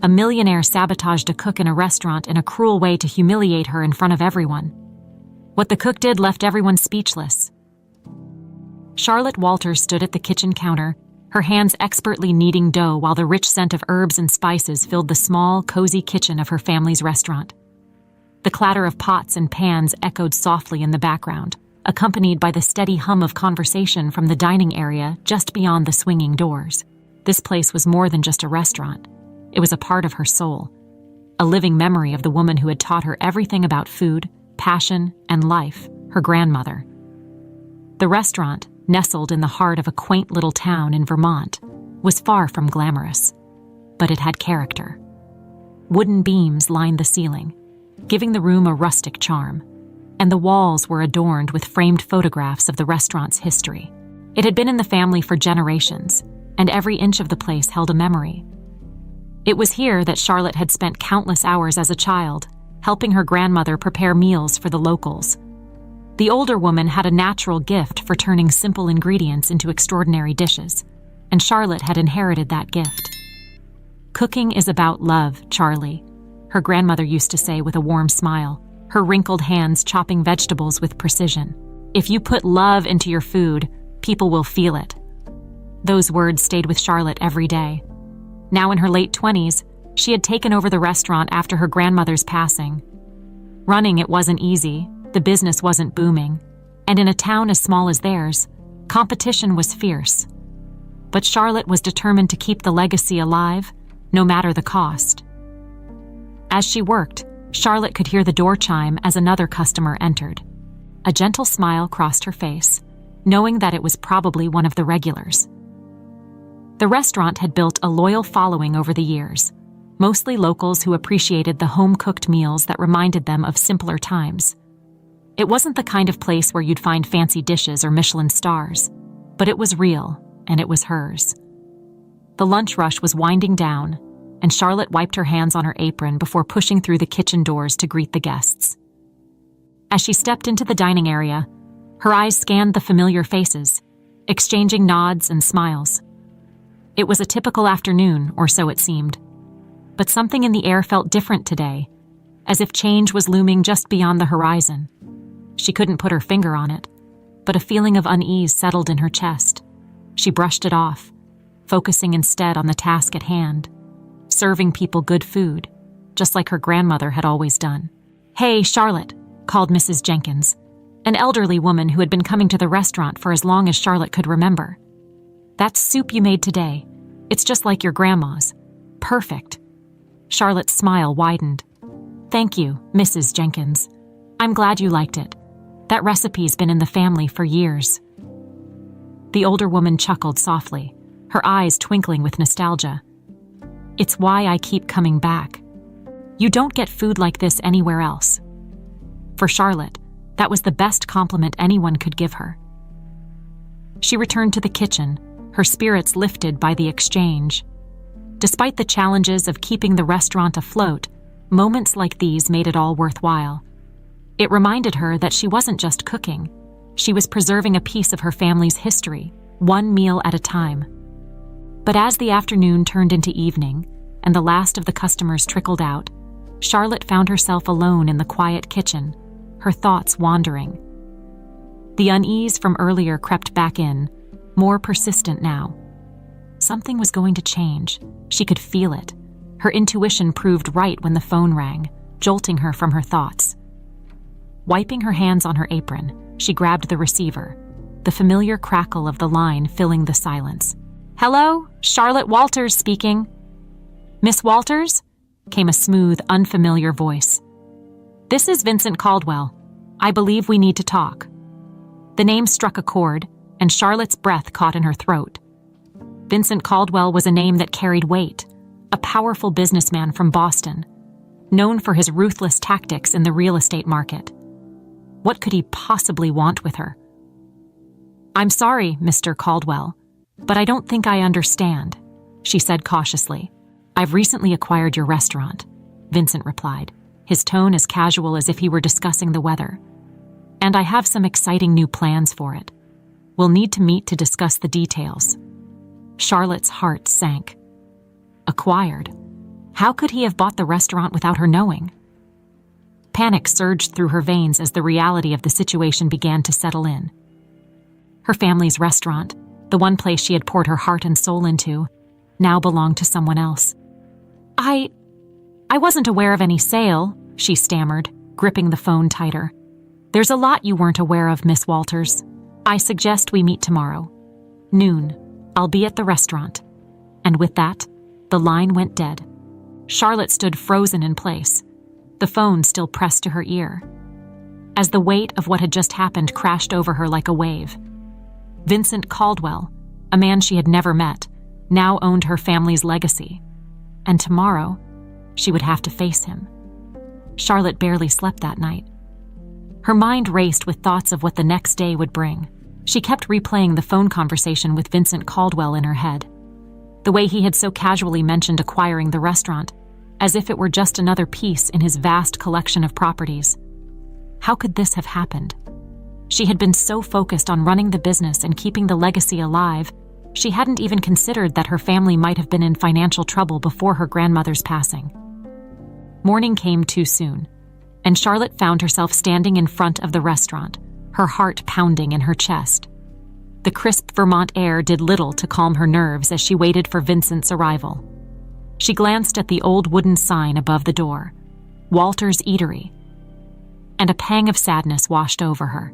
A millionaire sabotaged a cook in a restaurant in a cruel way to humiliate her in front of everyone. What the cook did left everyone speechless. Charlotte Walters stood at the kitchen counter, her hands expertly kneading dough while the rich scent of herbs and spices filled the small, cozy kitchen of her family's restaurant. The clatter of pots and pans echoed softly in the background, accompanied by the steady hum of conversation from the dining area just beyond the swinging doors. This place was more than just a restaurant. It was a part of her soul, a living memory of the woman who had taught her everything about food, passion, and life, her grandmother. The restaurant, nestled in the heart of a quaint little town in Vermont, was far from glamorous, but it had character. Wooden beams lined the ceiling, giving the room a rustic charm, and the walls were adorned with framed photographs of the restaurant's history. It had been in the family for generations, and every inch of the place held a memory. It was here that Charlotte had spent countless hours as a child, helping her grandmother prepare meals for the locals. The older woman had a natural gift for turning simple ingredients into extraordinary dishes, and Charlotte had inherited that gift. "Cooking is about love, Charlie," her grandmother used to say with a warm smile, her wrinkled hands chopping vegetables with precision. "If you put love into your food, people will feel it." Those words stayed with Charlotte every day. Now in her late 20s, she had taken over the restaurant after her grandmother's passing. Running it wasn't easy, the business wasn't booming, and in a town as small as theirs, competition was fierce. But Charlotte was determined to keep the legacy alive, no matter the cost. As she worked, Charlotte could hear the door chime as another customer entered. A gentle smile crossed her face, knowing that it was probably one of the regulars. The restaurant had built a loyal following over the years, mostly locals who appreciated the home-cooked meals that reminded them of simpler times. It wasn't the kind of place where you'd find fancy dishes or Michelin stars, but it was real, and it was hers. The lunch rush was winding down, and Charlotte wiped her hands on her apron before pushing through the kitchen doors to greet the guests. As she stepped into the dining area, her eyes scanned the familiar faces, exchanging nods and smiles. It was a typical afternoon, or so it seemed. But something in the air felt different today, as if change was looming just beyond the horizon. She couldn't put her finger on it, but a feeling of unease settled in her chest. She brushed it off, focusing instead on the task at hand, serving people good food, just like her grandmother had always done. "Hey, Charlotte," called Mrs. Jenkins, an elderly woman who had been coming to the restaurant for as long as Charlotte could remember. "That soup you made today, it's just like your grandma's. Perfect." Charlotte's smile widened. "Thank you, Mrs. Jenkins. I'm glad you liked it. That recipe's been in the family for years." The older woman chuckled softly, her eyes twinkling with nostalgia. "It's why I keep coming back. You don't get food like this anywhere else." For Charlotte, that was the best compliment anyone could give her. She returned to the kitchen, her spirits lifted by the exchange. Despite the challenges of keeping the restaurant afloat, moments like these made it all worthwhile. It reminded her that she wasn't just cooking. She was preserving a piece of her family's history, one meal at a time. But as the afternoon turned into evening, and the last of the customers trickled out, Charlotte found herself alone in the quiet kitchen, her thoughts wandering. The unease from earlier crept back in, more persistent now. Something was going to change. She could feel it. Her intuition proved right when the phone rang, jolting her from her thoughts. Wiping her hands on her apron, she grabbed the receiver, the familiar crackle of the line filling the silence. "Hello, Charlotte Walters speaking." "Miss Walters?" came a smooth, unfamiliar voice. "This is Vincent Caldwell. I believe we need to talk." The name struck a chord, and Charlotte's breath caught in her throat. Vincent Caldwell was a name that carried weight, a powerful businessman from Boston, known for his ruthless tactics in the real estate market. What could he possibly want with her? "I'm sorry, Mr. Caldwell, but I don't think I understand," she said cautiously. "I've recently acquired your restaurant," Vincent replied, his tone as casual as if he were discussing the weather. "And I have some exciting new plans for it. We'll need to meet to discuss the details." Charlotte's heart sank. Acquired? How could he have bought the restaurant without her knowing? Panic surged through her veins as the reality of the situation began to settle in. Her family's restaurant, the one place she had poured her heart and soul into, now belonged to someone else. I wasn't aware of any sale," she stammered, gripping the phone tighter. "There's a lot you weren't aware of, Miss Walters. I suggest we meet tomorrow. Noon. I'll be at the restaurant." And with that, the line went dead. Charlotte stood frozen in place, the phone still pressed to her ear, as the weight of what had just happened crashed over her like a wave. Vincent Caldwell, a man she had never met, now owned her family's legacy. And tomorrow, she would have to face him. Charlotte barely slept that night. Her mind raced with thoughts of what the next day would bring. She kept replaying the phone conversation with Vincent Caldwell in her head. The way he had so casually mentioned acquiring the restaurant, as if it were just another piece in his vast collection of properties. How could this have happened? She had been so focused on running the business and keeping the legacy alive, she hadn't even considered that her family might have been in financial trouble before her grandmother's passing. Morning came too soon, and Charlotte found herself standing in front of the restaurant, her heart pounding in her chest. The crisp Vermont air did little to calm her nerves as she waited for Vincent's arrival. She glanced at the old wooden sign above the door, Walter's Eatery, and a pang of sadness washed over her.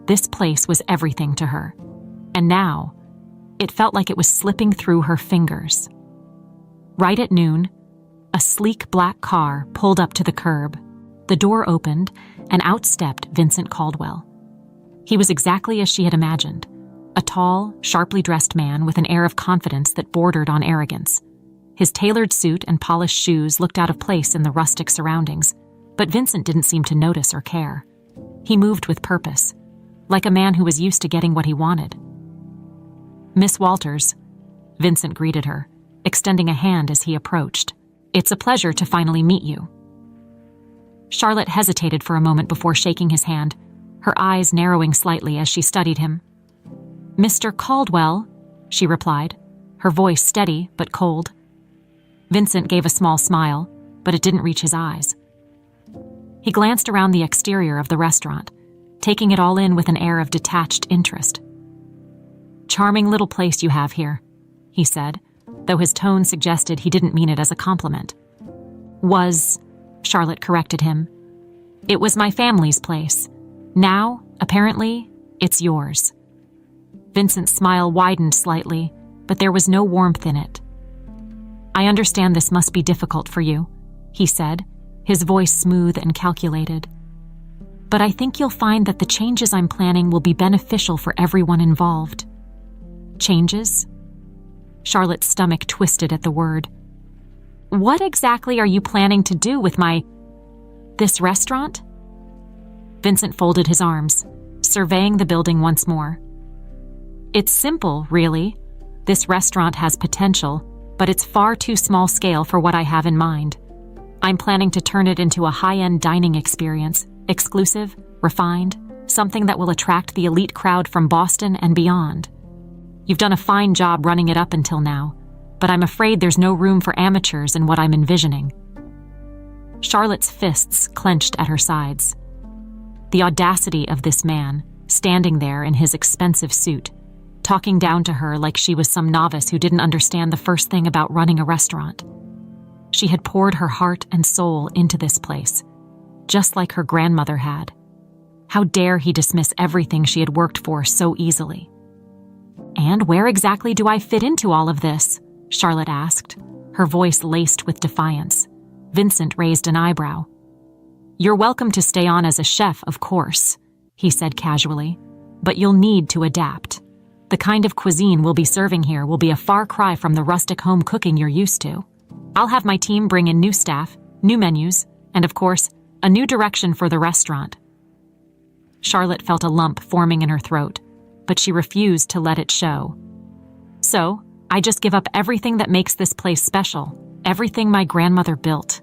This place was everything to her, and now, it felt like it was slipping through her fingers. Right at noon, a sleek black car pulled up to the curb. The door opened, and out stepped Vincent Caldwell. He was exactly as she had imagined, a tall, sharply dressed man with an air of confidence that bordered on arrogance. His tailored suit and polished shoes looked out of place in the rustic surroundings, but Vincent didn't seem to notice or care. He moved with purpose, like a man who was used to getting what he wanted. "Miss Walters," Vincent greeted her, extending a hand as he approached. "It's a pleasure to finally meet you." Charlotte hesitated for a moment before shaking his hand, her eyes narrowing slightly as she studied him. "Mr. Caldwell," she replied, her voice steady but cold. Vincent gave a small smile, but it didn't reach his eyes. He glanced around the exterior of the restaurant, taking it all in with an air of detached interest. "Charming little place you have here," he said, though his tone suggested he didn't mean it as a compliment. Charlotte corrected him. "It was my family's place. Now, apparently, it's yours." Vincent's smile widened slightly, but there was no warmth in it. "I understand this must be difficult for you," he said, his voice smooth and calculated. "But I think you'll find that the changes I'm planning will be beneficial for everyone involved." "Changes?" Charlotte's stomach twisted at the word. "What exactly are you planning to do with this restaurant?" Vincent folded his arms, surveying the building once more. "It's simple, really. This restaurant has potential, but it's far too small scale for what I have in mind. I'm planning to turn it into a high-end dining experience, exclusive, refined, something that will attract the elite crowd from Boston and beyond. You've done a fine job running it up until now, but I'm afraid there's no room for amateurs in what I'm envisioning." Charlotte's fists clenched at her sides. The audacity of this man, standing there in his expensive suit, talking down to her like she was some novice who didn't understand the first thing about running a restaurant. She had poured her heart and soul into this place, just like her grandmother had. How dare he dismiss everything she had worked for so easily? "And where exactly do I fit into all of this?" Charlotte asked, her voice laced with defiance. Vincent raised an eyebrow. "You're welcome to stay on as a chef, of course," he said casually, "but you'll need to adapt. The kind of cuisine we'll be serving here will be a far cry from the rustic home cooking you're used to. I'll have my team bring in new staff, new menus, and of course, a new direction for the restaurant." Charlotte felt a lump forming in her throat, but she refused to let it show. "So, I just give up everything that makes this place special, everything my grandmother built."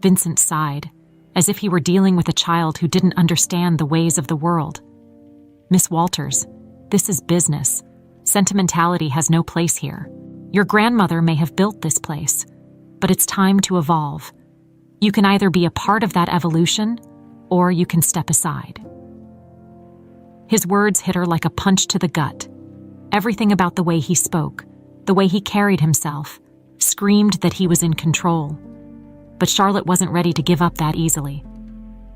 Vincent sighed, as if he were dealing with a child who didn't understand the ways of the world. "Miss Walters, this is business. Sentimentality has no place here. Your grandmother may have built this place, but it's time to evolve. You can either be a part of that evolution, or you can step aside." His words hit her like a punch to the gut. Everything about the way he spoke, the way he carried himself, screamed that he was in control. But Charlotte wasn't ready to give up that easily.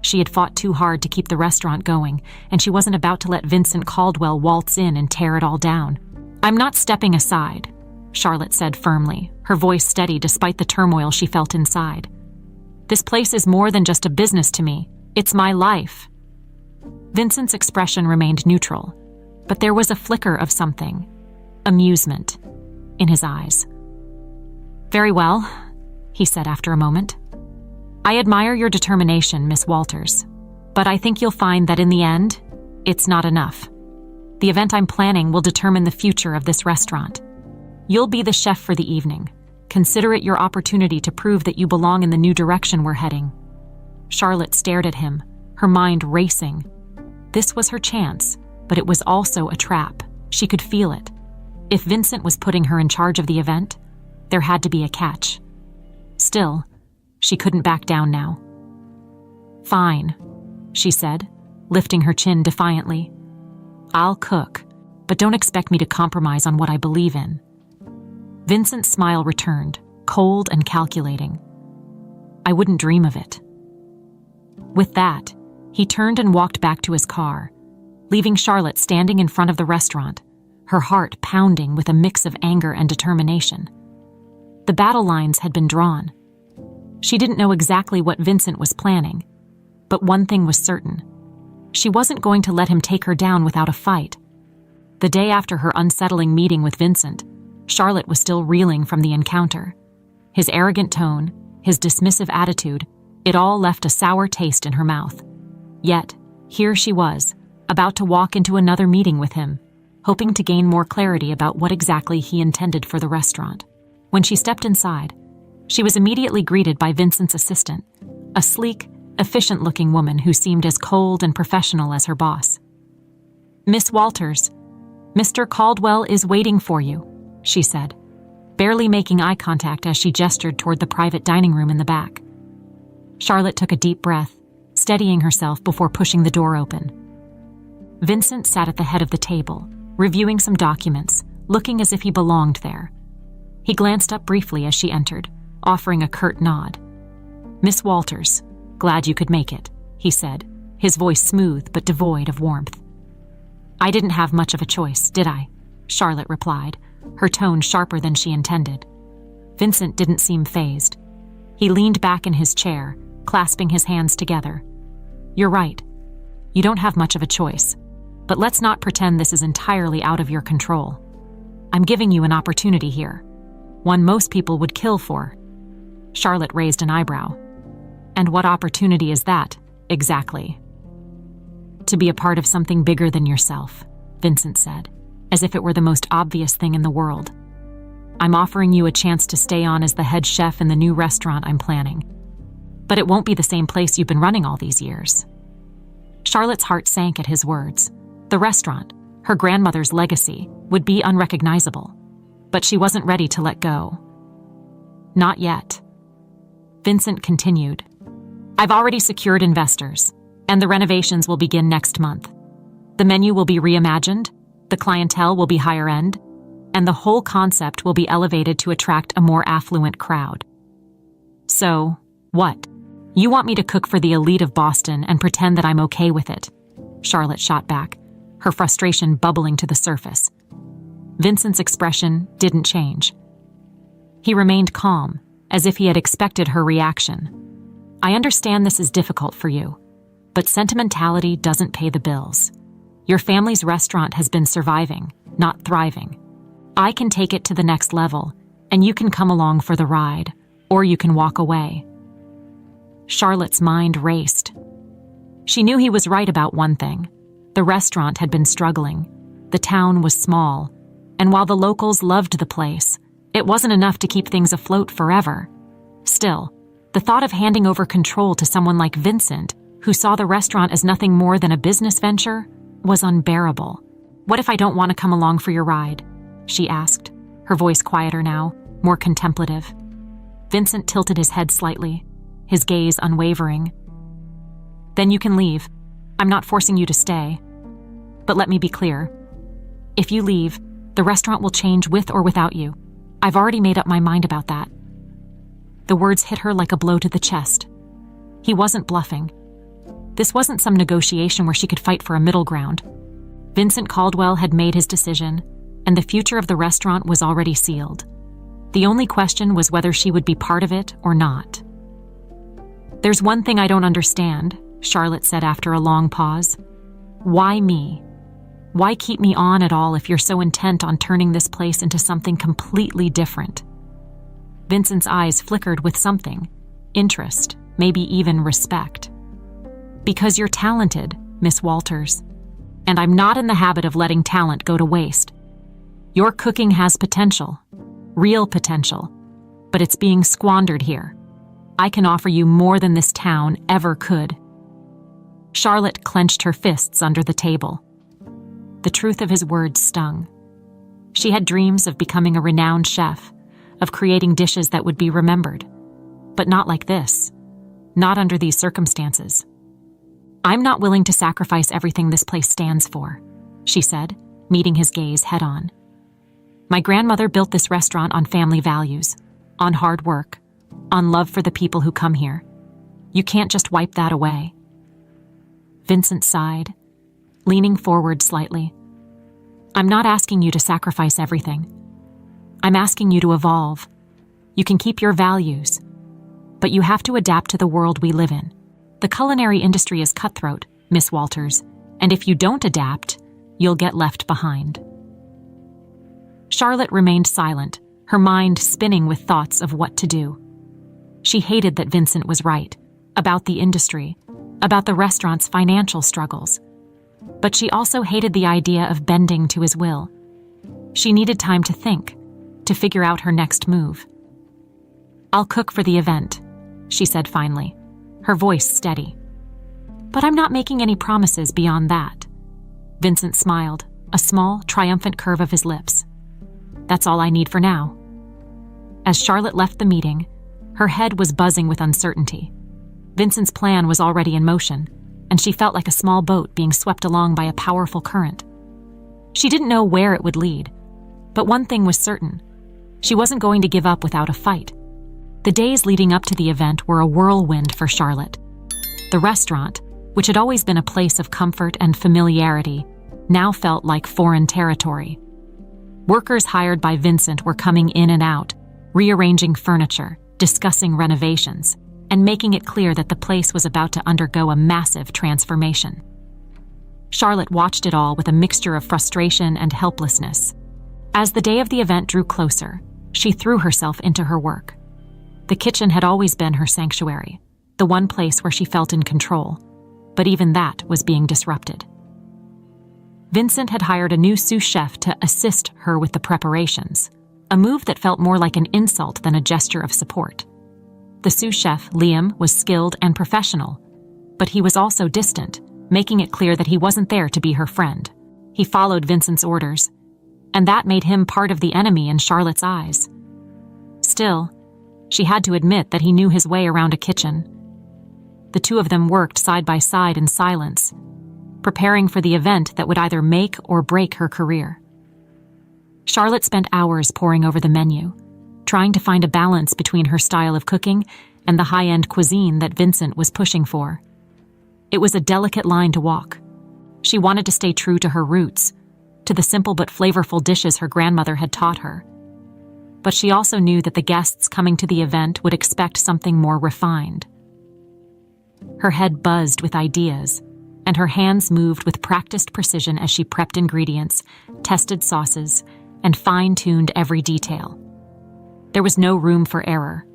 She had fought too hard to keep the restaurant going, and she wasn't about to let Vincent Caldwell waltz in and tear it all down. "I'm not stepping aside," Charlotte said firmly, her voice steady despite the turmoil she felt inside. "This place is more than just a business to me. It's my life." Vincent's expression remained neutral, but there was a flicker of something, amusement, in his eyes. "Very well," he said after a moment. "I admire your determination, Miss Walters, but I think you'll find that in the end, it's not enough. The event I'm planning will determine the future of this restaurant. You'll be the chef for the evening. Consider it your opportunity to prove that you belong in the new direction we're heading." Charlotte stared at him, her mind racing. This was her chance, but it was also a trap. She could feel it. If Vincent was putting her in charge of the event, there had to be a catch. Still, she couldn't back down now. "Fine," she said, lifting her chin defiantly. "I'll cook, but don't expect me to compromise on what I believe in." Vincent's smile returned, cold and calculating. "I wouldn't dream of it." With that, he turned and walked back to his car, leaving Charlotte standing in front of the restaurant, her heart pounding with a mix of anger and determination. The battle lines had been drawn. She didn't know exactly what Vincent was planning, but one thing was certain. She wasn't going to let him take her down without a fight. The day after her unsettling meeting with Vincent, Charlotte was still reeling from the encounter. His arrogant tone, his dismissive attitude, it all left a sour taste in her mouth. Yet, here she was, about to walk into another meeting with him, hoping to gain more clarity about what exactly he intended for the restaurant. When she stepped inside, she was immediately greeted by Vincent's assistant, a sleek, efficient-looking woman who seemed as cold and professional as her boss. "Miss Walters, Mr. Caldwell is waiting for you," she said, barely making eye contact as she gestured toward the private dining room in the back. Charlotte took a deep breath, steadying herself before pushing the door open. Vincent sat at the head of the table, reviewing some documents, looking as if he belonged there. He glanced up briefly as she entered, offering a curt nod. "Miss Walters, glad you could make it," he said, his voice smooth but devoid of warmth. "I didn't have much of a choice, did I?" Charlotte replied, her tone sharper than she intended. Vincent didn't seem fazed. He leaned back in his chair, clasping his hands together. "You're right. You don't have much of a choice. But let's not pretend this is entirely out of your control. I'm giving you an opportunity here, one most people would kill for." Charlotte raised an eyebrow. "And what opportunity is that, exactly?" "To be a part of something bigger than yourself," Vincent said, as if it were the most obvious thing in the world. "I'm offering you a chance to stay on as the head chef in the new restaurant I'm planning. But it won't be the same place you've been running all these years." Charlotte's heart sank at his words. The restaurant, her grandmother's legacy, would be unrecognizable. But she wasn't ready to let go. "Not yet." Vincent continued. "I've already secured investors, and the renovations will begin next month. The menu will be reimagined, the clientele will be higher end, and the whole concept will be elevated to attract a more affluent crowd." "So, what? You want me to cook for the elite of Boston and pretend that I'm okay with it?" Charlotte shot back, her frustration bubbling to the surface. Vincent's expression didn't change. He remained calm, as if he had expected her reaction. "I understand this is difficult for you, but sentimentality doesn't pay the bills. Your family's restaurant has been surviving, not thriving. I can take it to the next level, and you can come along for the ride, or you can walk away." Charlotte's mind raced. She knew he was right about one thing. The restaurant had been struggling. The town was small, and while the locals loved the place, it wasn't enough to keep things afloat forever. Still, the thought of handing over control to someone like Vincent, who saw the restaurant as nothing more than a business venture, was unbearable. "What if I don't want to come along for your ride?" she asked, her voice quieter now, more contemplative. Vincent tilted his head slightly, his gaze unwavering. "Then you can leave. I'm not forcing you to stay. But let me be clear. If you leave, the restaurant will change with or without you. I've already made up my mind about that." The words hit her like a blow to the chest. He wasn't bluffing. This wasn't some negotiation where she could fight for a middle ground. Vincent Caldwell had made his decision, and the future of the restaurant was already sealed. The only question was whether she would be part of it or not. "There's one thing I don't understand," Charlotte said after a long pause. "Why me? Why keep me on at all if you're so intent on turning this place into something completely different?" Vincent's eyes flickered with something, interest, maybe even respect. "Because you're talented, Miss Walters, and I'm not in the habit of letting talent go to waste. Your cooking has potential, real potential, but it's being squandered here. I can offer you more than this town ever could." Charlotte clenched her fists under the table. The truth of his words stung. She had dreams of becoming a renowned chef, of creating dishes that would be remembered. But not like this. Not under these circumstances. "I'm not willing to sacrifice everything this place stands for," she said, meeting his gaze head-on. "My grandmother built this restaurant on family values, on hard work, on love for the people who come here. You can't just wipe that away." Vincent sighed, leaning forward slightly. "I'm not asking you to sacrifice everything. I'm asking you to evolve. You can keep your values, but you have to adapt to the world we live in. The culinary industry is cutthroat, Miss Walters, and if you don't adapt, you'll get left behind." Charlotte remained silent, her mind spinning with thoughts of what to do. She hated that Vincent was right, about the industry, about the restaurant's financial struggles. But she also hated the idea of bending to his will. She needed time to think, to figure out her next move. "I'll cook for the event," she said finally, her voice steady. "But I'm not making any promises beyond that." Vincent smiled, a small, triumphant curve of his lips. "That's all I need for now." As Charlotte left the meeting, her head was buzzing with uncertainty. Vincent's plan was already in motion, and she felt like a small boat being swept along by a powerful current. She didn't know where it would lead, but one thing was certain. She wasn't going to give up without a fight. The days leading up to the event were a whirlwind for Charlotte. The restaurant, which had always been a place of comfort and familiarity, now felt like foreign territory. Workers hired by Vincent were coming in and out, rearranging furniture, discussing renovations, and making it clear that the place was about to undergo a massive transformation. Charlotte watched it all with a mixture of frustration and helplessness. As the day of the event drew closer, she threw herself into her work. The kitchen had always been her sanctuary, the one place where she felt in control, but even that was being disrupted. Vincent had hired a new sous chef to assist her with the preparations, a move that felt more like an insult than a gesture of support. The sous chef, Liam, was skilled and professional, but he was also distant, making it clear that he wasn't there to be her friend. He followed Vincent's orders, and that made him part of the enemy in Charlotte's eyes. Still, she had to admit that he knew his way around a kitchen. The two of them worked side by side in silence, preparing for the event that would either make or break her career. Charlotte spent hours poring over the menu, trying to find a balance between her style of cooking and the high-end cuisine that Vincent was pushing for. It was a delicate line to walk. She wanted to stay true to her roots, to the simple but flavorful dishes her grandmother had taught her. But she also knew that the guests coming to the event would expect something more refined. Her head buzzed with ideas, and her hands moved with practiced precision as she prepped ingredients, tested sauces, and fine-tuned every detail. There was no room for error.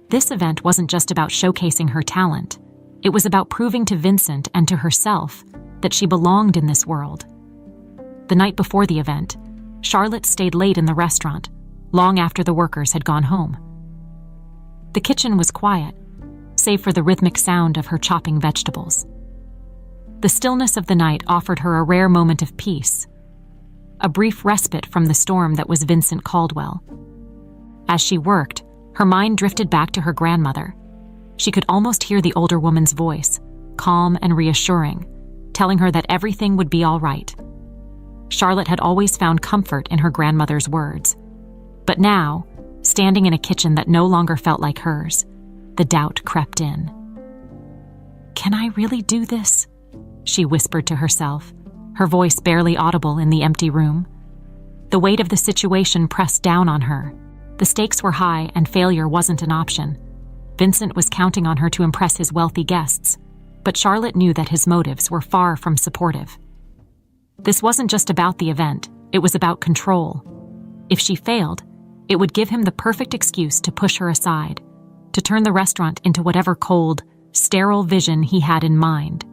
This event wasn't just about showcasing her talent. It was about proving to Vincent and to herself that she belonged in this world. The night before the event, Charlotte stayed late in the restaurant, long after the workers had gone home. The kitchen was quiet, save for the rhythmic sound of her chopping vegetables. The stillness of the night offered her a rare moment of peace, a brief respite from the storm that was Vincent Caldwell. As she worked, Her mind drifted back to her grandmother. She could almost hear the older woman's voice, calm and reassuring, telling her that everything would be all right. Charlotte had always found comfort in her grandmother's words. But now, standing in a kitchen that no longer felt like hers, the doubt crept in. "Can I really do this?" she whispered to herself, her voice barely audible in the empty room. The weight of the situation pressed down on her. The stakes were high and failure wasn't an option. Vincent was counting on her to impress his wealthy guests, but Charlotte knew that his motives were far from supportive. This wasn't just about the event, it was about control. If she failed, it would give him the perfect excuse to push her aside, to turn the restaurant into whatever cold, sterile vision he had in mind.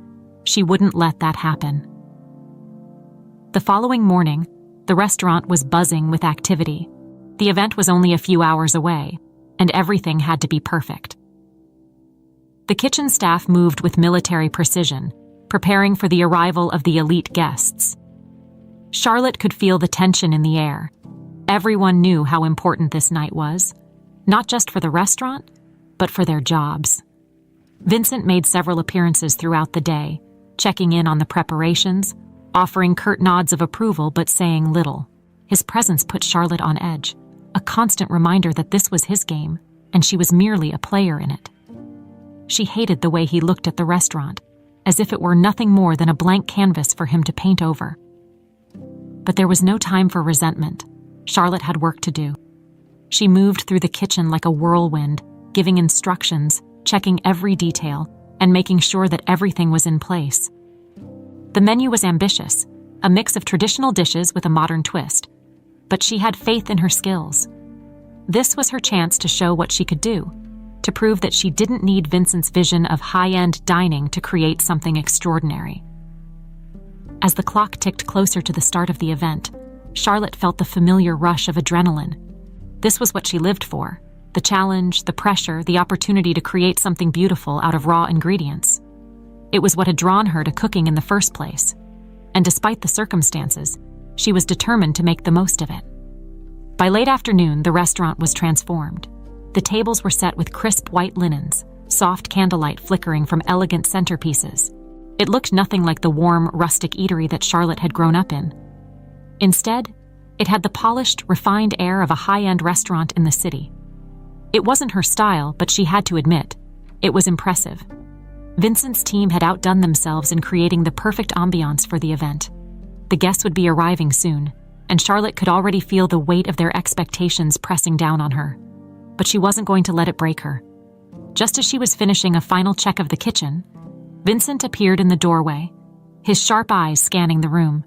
She wouldn't let that happen. The following morning, the restaurant was buzzing with activity. The event was only a few hours away, and everything had to be perfect. The kitchen staff moved with military precision, preparing for the arrival of the elite guests. Charlotte could feel the tension in the air. Everyone knew how important this night was, not just for the restaurant, but for their jobs. Vincent made several appearances throughout the day, checking in on the preparations, offering curt nods of approval but saying little. His presence put Charlotte on edge, a constant reminder that this was his game, and she was merely a player in it. She hated the way he looked at the restaurant, as if it were nothing more than a blank canvas for him to paint over. But there was no time for resentment. Charlotte had work to do. She moved through the kitchen like a whirlwind, giving instructions, checking every detail, and making sure that everything was in place. The menu was ambitious, a mix of traditional dishes with a modern twist, but she had faith in her skills. This was her chance to show what she could do, to prove that she didn't need Vincent's vision of high-end dining to create something extraordinary. As the clock ticked closer to the start of the event, Charlotte felt the familiar rush of adrenaline. This was what she lived for: the challenge, the pressure, the opportunity to create something beautiful out of raw ingredients. It was what had drawn her to cooking in the first place, and despite the circumstances, she was determined to make the most of it. By late afternoon, the restaurant was transformed. The tables were set with crisp white linens, soft candlelight flickering from elegant centerpieces. It looked nothing like the warm, rustic eatery that Charlotte had grown up in. Instead, it had the polished, refined air of a high-end restaurant in the city. It wasn't her style, but she had to admit, it was impressive. Vincent's team had outdone themselves in creating the perfect ambiance for the event. The guests would be arriving soon, and Charlotte could already feel the weight of their expectations pressing down on her. But she wasn't going to let it break her. Just as she was finishing a final check of the kitchen, Vincent appeared in the doorway, his sharp eyes scanning the room.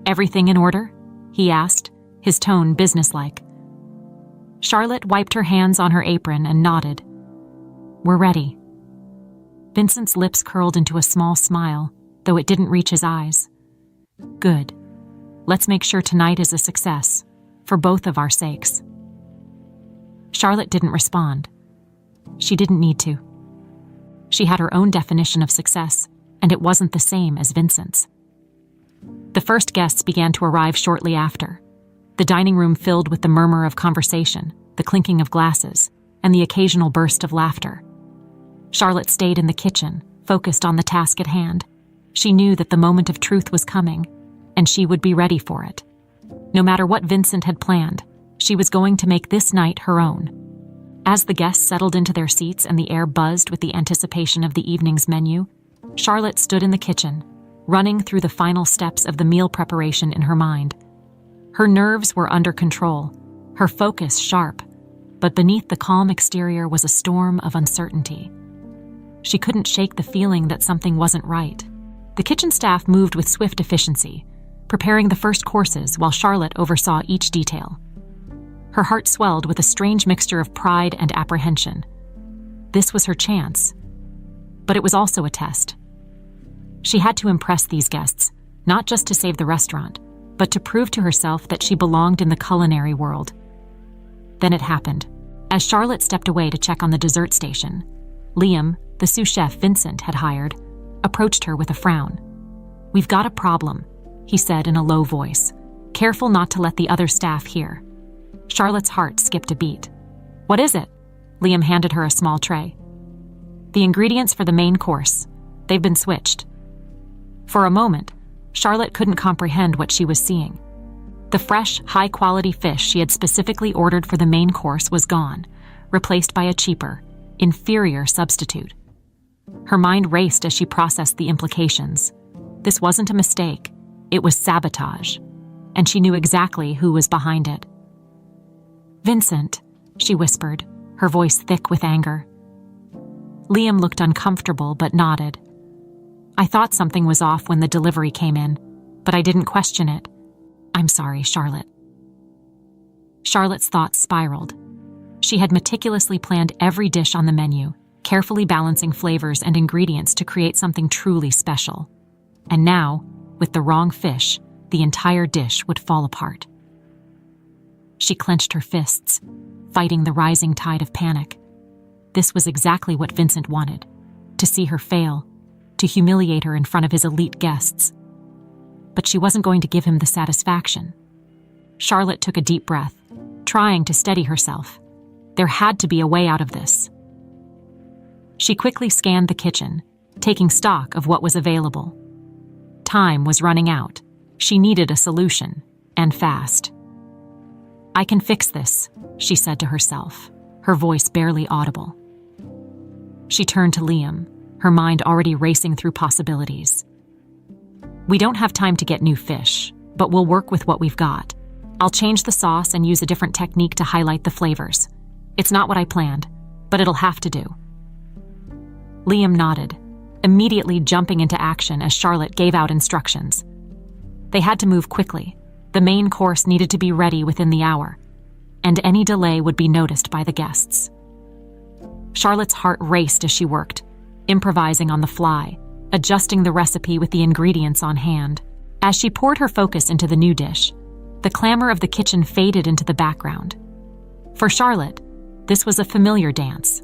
"Everything in order?" he asked, his tone businesslike. Charlotte wiped her hands on her apron and nodded. "We're ready." Vincent's lips curled into a small smile, though it didn't reach his eyes. "Good. Let's make sure tonight is a success, for both of our sakes." Charlotte didn't respond. She didn't need to. She had her own definition of success, and it wasn't the same as Vincent's. The first guests began to arrive shortly after. The dining room filled with the murmur of conversation, the clinking of glasses, and the occasional burst of laughter. Charlotte stayed in the kitchen, focused on the task at hand. She knew that the moment of truth was coming, and she would be ready for it. No matter what Vincent had planned, she was going to make this night her own. As the guests settled into their seats and the air buzzed with the anticipation of the evening's menu, Charlotte stood in the kitchen, running through the final steps of the meal preparation in her mind. Her nerves were under control, her focus sharp, but beneath the calm exterior was a storm of uncertainty. She couldn't shake the feeling that something wasn't right. The kitchen staff moved with swift efficiency, preparing the first courses while Charlotte oversaw each detail. Her heart swelled with a strange mixture of pride and apprehension. This was her chance, but it was also a test. She had to impress these guests, not just to save the restaurant, but to prove to herself that she belonged in the culinary world. Then it happened. As Charlotte stepped away to check on the dessert station, Liam, the sous chef Vincent had hired, approached her with a frown. "We've got a problem," he said in a low voice, careful not to let the other staff hear. Charlotte's heart skipped a beat. "What is it?" Liam handed her a small tray. "The ingredients for the main course. They've been switched." For a moment, Charlotte couldn't comprehend what she was seeing. The fresh, high-quality fish she had specifically ordered for the main course was gone, replaced by a cheaper, inferior substitute. Her mind raced as she processed the implications. This wasn't a mistake, it was sabotage, and she knew exactly who was behind it. "Vincent," she whispered, her voice thick with anger. Liam looked uncomfortable but nodded. "I thought something was off when the delivery came in, but I didn't question it. I'm sorry, Charlotte." Charlotte's thoughts spiraled. She had meticulously planned every dish on the menu, carefully balancing flavors and ingredients to create something truly special. And now, with the wrong fish, the entire dish would fall apart. She clenched her fists, fighting the rising tide of panic. This was exactly what Vincent wanted, to see her fail, to humiliate her in front of his elite guests. But she wasn't going to give him the satisfaction. Charlotte took a deep breath, trying to steady herself. There had to be a way out of this. She quickly scanned the kitchen, taking stock of what was available. Time was running out. She needed a solution, and fast. "I can fix this," she said to herself, her voice barely audible. She turned to Liam, her mind already racing through possibilities. "We don't have time to get new fish, but we'll work with what we've got. I'll change the sauce and use a different technique to highlight the flavors. It's not what I planned, but it'll have to do." Liam nodded, immediately jumping into action as Charlotte gave out instructions. They had to move quickly. The main course needed to be ready within the hour, and any delay would be noticed by the guests. Charlotte's heart raced as she worked, improvising on the fly, adjusting the recipe with the ingredients on hand. As she poured her focus into the new dish, the clamor of the kitchen faded into the background. For Charlotte, this was a familiar dance,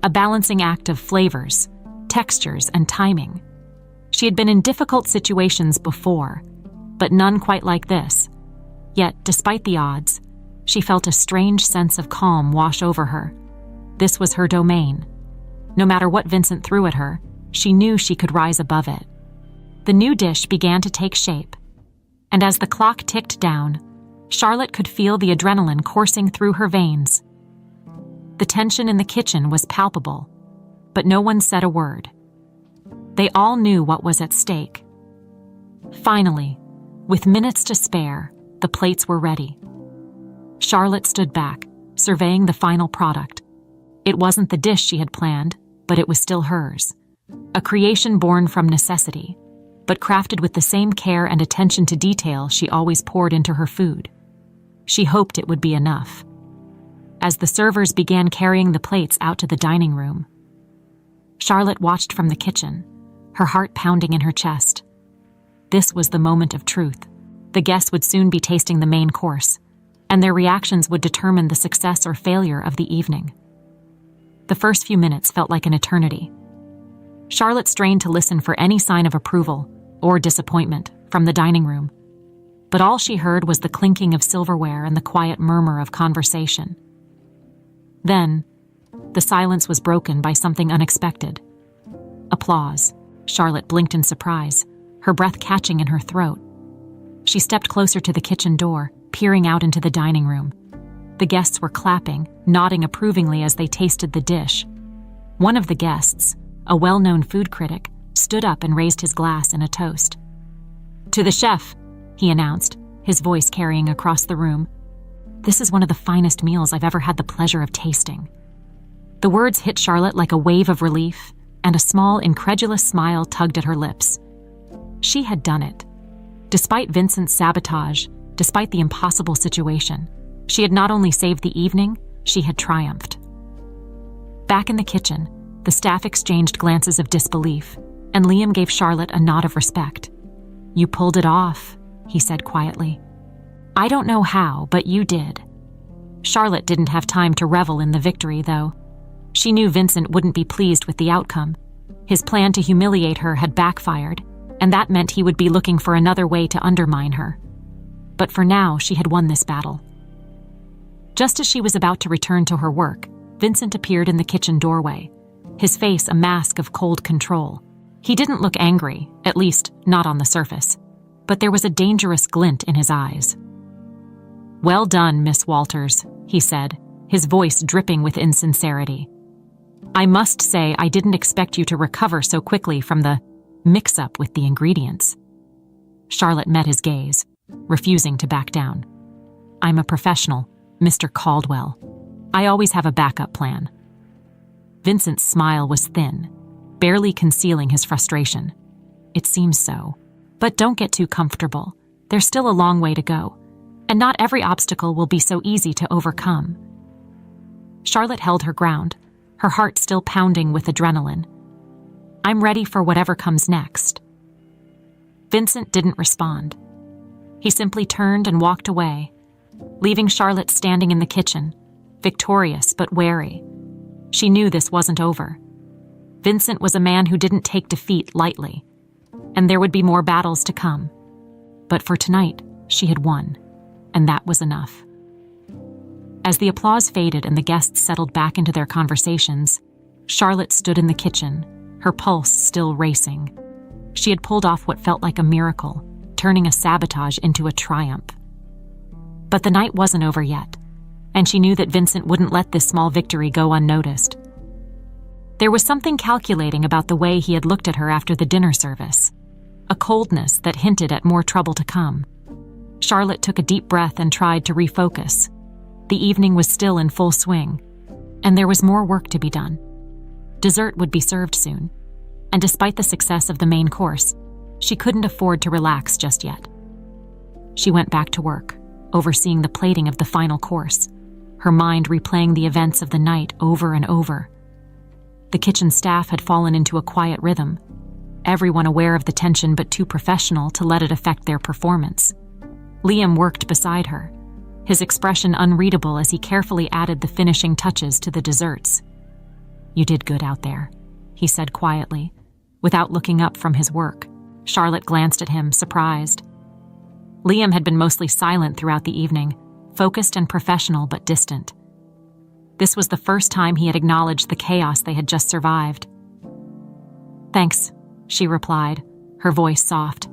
a balancing act of flavors, textures, and timing. She had been in difficult situations before, but none quite like this. Yet, despite the odds, she felt a strange sense of calm wash over her. This was her domain. No matter what Vincent threw at her, she knew she could rise above it. The new dish began to take shape, and as the clock ticked down, Charlotte could feel the adrenaline coursing through her veins. The tension in the kitchen was palpable, but no one said a word. They all knew what was at stake. Finally, with minutes to spare, the plates were ready. Charlotte stood back, surveying the final product. It wasn't the dish she had planned, but it was still hers. A creation born from necessity, but crafted with the same care and attention to detail she always poured into her food. She hoped it would be enough. As the servers began carrying the plates out to the dining room, Charlotte watched from the kitchen, her heart pounding in her chest. This was the moment of truth. The guests would soon be tasting the main course, and their reactions would determine the success or failure of the evening. The first few minutes felt like an eternity. Charlotte strained to listen for any sign of approval or disappointment from the dining room, but all she heard was the clinking of silverware and the quiet murmur of conversation. Then, the silence was broken by something unexpected. Applause. Charlotte blinked in surprise, her breath catching in her throat. She stepped closer to the kitchen door, peering out into the dining room. The guests were clapping, nodding approvingly as they tasted the dish. One of the guests, a well-known food critic, stood up and raised his glass in a toast. "To the chef," he announced, his voice carrying across the room. "This is one of the finest meals I've ever had the pleasure of tasting." The words hit Charlotte like a wave of relief, and a small, incredulous smile tugged at her lips. She had done it. Despite Vincent's sabotage, despite the impossible situation, she had not only saved the evening, she had triumphed. Back in the kitchen, the staff exchanged glances of disbelief, and Liam gave Charlotte a nod of respect. "You pulled it off," he said quietly. "I don't know how, but you did." Charlotte didn't have time to revel in the victory, though. She knew Vincent wouldn't be pleased with the outcome. His plan to humiliate her had backfired, and that meant he would be looking for another way to undermine her. But for now, she had won this battle. Just as she was about to return to her work, Vincent appeared in the kitchen doorway, his face a mask of cold control. He didn't look angry, at least not on the surface, but there was a dangerous glint in his eyes. "Well done, Miss Walters," he said, his voice dripping with insincerity. "I must say I didn't expect you to recover so quickly from the mix-up with the ingredients." Charlotte met his gaze, refusing to back down. "I'm a professional, Mr. Caldwell. I always have a backup plan." Vincent's smile was thin, barely concealing his frustration. "It seems so. But don't get too comfortable. There's still a long way to go, and not every obstacle will be so easy to overcome." Charlotte held her ground, her heart still pounding with adrenaline. "I'm ready for whatever comes next." Vincent didn't respond. He simply turned and walked away, leaving Charlotte standing in the kitchen, victorious but wary. She knew this wasn't over. Vincent was a man who didn't take defeat lightly, and there would be more battles to come. But for tonight, she had won, and that was enough. As the applause faded and the guests settled back into their conversations, Charlotte stood in the kitchen, her pulse still racing. She had pulled off what felt like a miracle, turning a sabotage into a triumph. But the night wasn't over yet, and she knew that Vincent wouldn't let this small victory go unnoticed. There was something calculating about the way he had looked at her after the dinner service, a coldness that hinted at more trouble to come. Charlotte took a deep breath and tried to refocus. The evening was still in full swing, and there was more work to be done. Dessert would be served soon, and despite the success of the main course, she couldn't afford to relax just yet. She went back to work, overseeing the plating of the final course, her mind replaying the events of the night over and over. The kitchen staff had fallen into a quiet rhythm, everyone aware of the tension but too professional to let it affect their performance. Liam worked beside her, his expression unreadable as he carefully added the finishing touches to the desserts. "You did good out there," he said quietly, without looking up from his work. Charlotte glanced at him, surprised. Liam had been mostly silent throughout the evening, focused and professional but distant. This was the first time he had acknowledged the chaos they had just survived. "Thanks," she replied, her voice soft.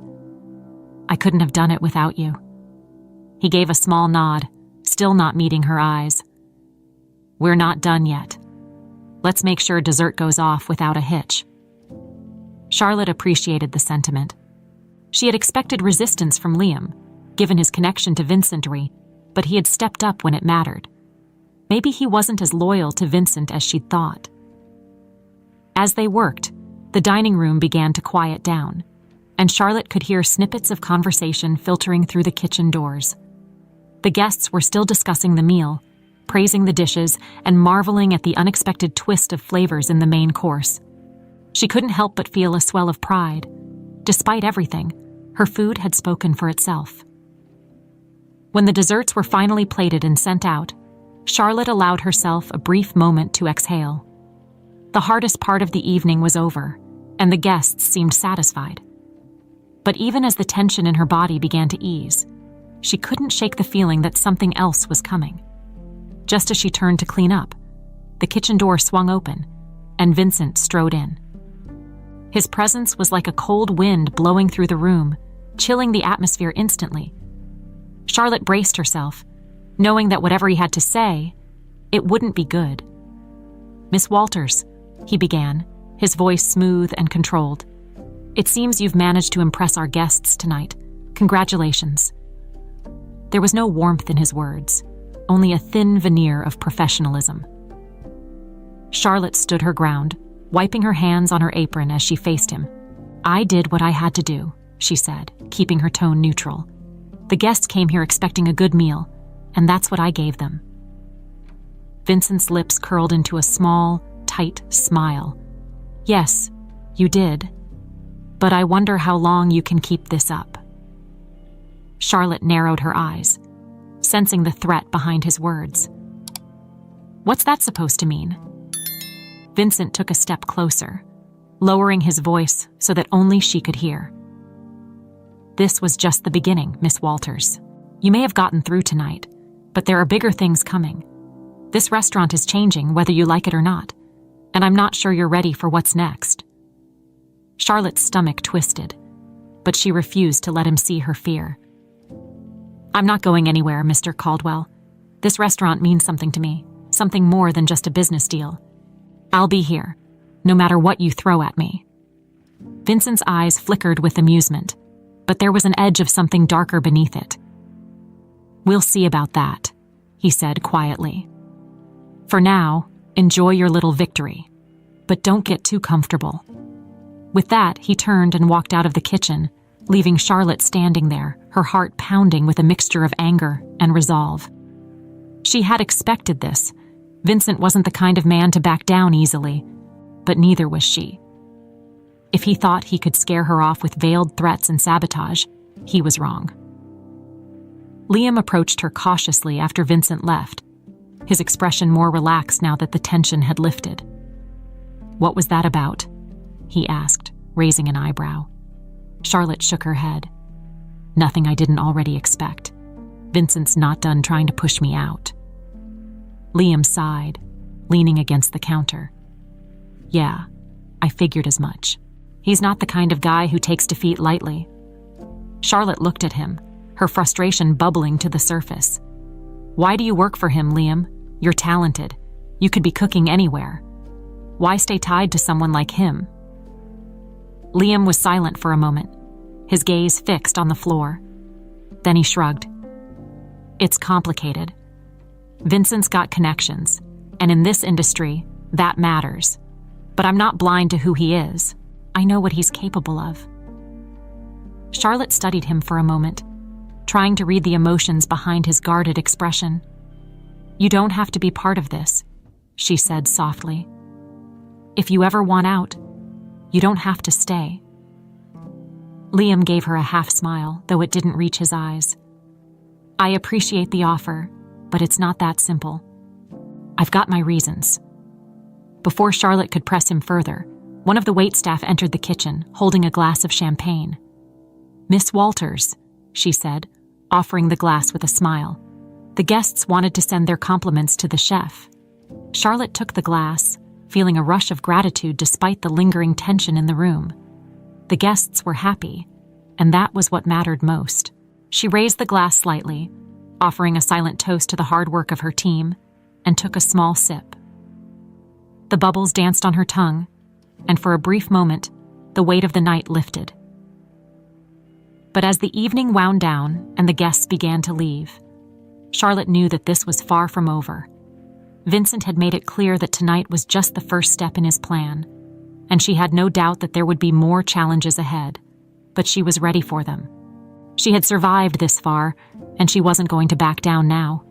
"I couldn't have done it without you." He gave a small nod, still not meeting her eyes. "We're not done yet. Let's make sure dessert goes off without a hitch." Charlotte appreciated the sentiment. She had expected resistance from Liam, given his connection to Vincentry, but he had stepped up when it mattered. Maybe he wasn't as loyal to Vincent as she'd thought. As they worked, the dining room began to quiet down, and Charlotte could hear snippets of conversation filtering through the kitchen doors. The guests were still discussing the meal, praising the dishes, and marveling at the unexpected twist of flavors in the main course. She couldn't help but feel a swell of pride. Despite everything, her food had spoken for itself. When the desserts were finally plated and sent out, Charlotte allowed herself a brief moment to exhale. The hardest part of the evening was over, and the guests seemed satisfied. But even as the tension in her body began to ease, she couldn't shake the feeling that something else was coming. Just as she turned to clean up, the kitchen door swung open, and Vincent strode in. His presence was like a cold wind blowing through the room, chilling the atmosphere instantly. Charlotte braced herself, knowing that whatever he had to say, it wouldn't be good. "Miss Walters," he began, his voice smooth and controlled. "It seems you've managed to impress our guests tonight. Congratulations." There was no warmth in his words, only a thin veneer of professionalism. Charlotte stood her ground, wiping her hands on her apron as she faced him. "I did what I had to do," she said, keeping her tone neutral. "The guests came here expecting a good meal, and that's what I gave them." Vincent's lips curled into a small, tight smile. "Yes, you did. But I wonder how long you can keep this up." Charlotte narrowed her eyes, sensing the threat behind his words. "What's that supposed to mean?" Vincent took a step closer, lowering his voice so that only she could hear. "This was just the beginning, Miss Walters. You may have gotten through tonight, But there are bigger things coming. This restaurant is changing whether you like it or not, and I'm not sure you're ready for what's next." Charlotte's stomach twisted, but she refused to let him see her fear. "I'm not going anywhere, Mr. Caldwell. This restaurant means something to me, something more than just a business deal. I'll be here, no matter what you throw at me." Vincent's eyes flickered with amusement, but there was an edge of something darker beneath it. "We'll see about that," he said quietly. "For now, enjoy your little victory, but don't get too comfortable." With that, he turned and walked out of the kitchen, leaving Charlotte standing there, her heart pounding with a mixture of anger and resolve. She had expected this. Vincent wasn't the kind of man to back down easily, but neither was she. If he thought he could scare her off with veiled threats and sabotage, he was wrong. Liam approached her cautiously after Vincent left, his expression more relaxed now that the tension had lifted. "What was that about?" he asked, raising an eyebrow. Charlotte shook her head. "Nothing I didn't already expect. Vincent's not done trying to push me out." Liam sighed, leaning against the counter. "Yeah, I figured as much. He's not the kind of guy who takes defeat lightly." Charlotte looked at him, her frustration bubbling to the surface. "Why do you work for him, Liam? You're talented. You could be cooking anywhere. Why stay tied to someone like him?" Liam was silent for a moment, his gaze fixed on the floor. Then he shrugged. "It's complicated. Vincent's got connections, and in this industry, that matters. But I'm not blind to who he is. I know what he's capable of." Charlotte studied him for a moment, trying to read the emotions behind his guarded expression. "You don't have to be part of this," she said softly. "If you ever want out, you don't have to stay." Liam gave her a half smile, though it didn't reach his eyes. "I appreciate the offer, but it's not that simple. I've got my reasons." Before Charlotte could press him further, one of the waitstaff entered the kitchen, holding a glass of champagne. "Miss Walters," she said, offering the glass with a smile. "The guests wanted to send their compliments to the chef." Charlotte took the glass, feeling a rush of gratitude despite the lingering tension in the room. The guests were happy, and that was what mattered most. She raised the glass slightly, offering a silent toast to the hard work of her team, and took a small sip. The bubbles danced on her tongue, and for a brief moment, the weight of the night lifted. But as the evening wound down and the guests began to leave, Charlotte knew that this was far from over. Vincent had made it clear that tonight was just the first step in his plan, and she had no doubt that there would be more challenges ahead, but she was ready for them. She had survived this far, and she wasn't going to back down now.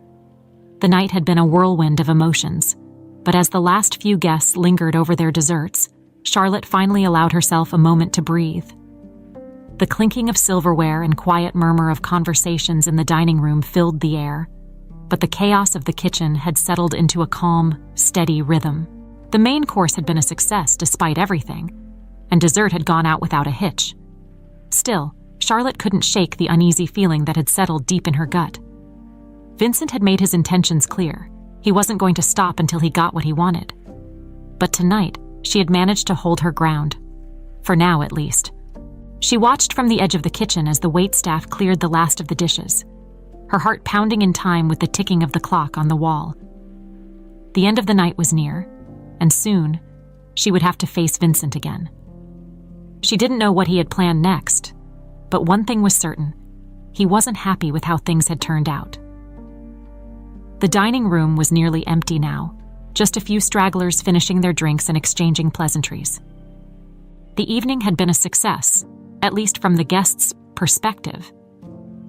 The night had been a whirlwind of emotions, but as the last few guests lingered over their desserts, Charlotte finally allowed herself a moment to breathe. The clinking of silverware and quiet murmur of conversations in the dining room filled the air, but the chaos of the kitchen had settled into a calm, steady rhythm. The main course had been a success despite everything, and dessert had gone out without a hitch. Still, Charlotte couldn't shake the uneasy feeling that had settled deep in her gut. Vincent had made his intentions clear. He wasn't going to stop until he got what he wanted. But tonight, she had managed to hold her ground. For now, at least. She watched from the edge of the kitchen as the waitstaff cleared the last of the dishes, her heart pounding in time with the ticking of the clock on the wall. The end of the night was near, and soon, she would have to face Vincent again. She didn't know what he had planned next, but one thing was certain. He wasn't happy with how things had turned out. The dining room was nearly empty now, just a few stragglers finishing their drinks and exchanging pleasantries. The evening had been a success, at least from the guests' perspective.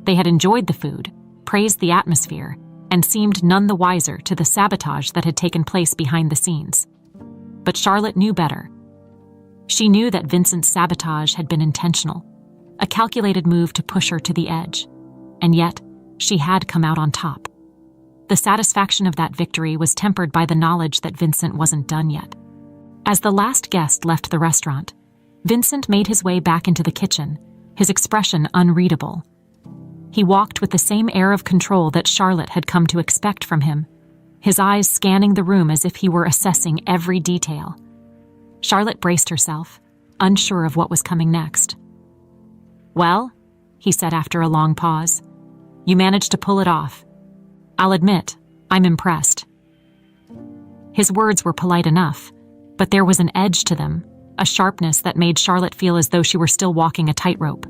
They had enjoyed the food, praised the atmosphere, and seemed none the wiser to the sabotage that had taken place behind the scenes. But Charlotte knew better. She knew that Vincent's sabotage had been intentional, a calculated move to push her to the edge, and yet she had come out on top. The satisfaction of that victory was tempered by the knowledge that Vincent wasn't done yet. As the last guest left the restaurant, Vincent made his way back into the kitchen, his expression unreadable. He walked with the same air of control that Charlotte had come to expect from him, his eyes scanning the room as if he were assessing every detail. Charlotte braced herself, unsure of what was coming next. "Well," he said after a long pause, "you managed to pull it off. I'll admit, I'm impressed." His words were polite enough, but there was an edge to them, a sharpness that made Charlotte feel as though she were still walking a tightrope.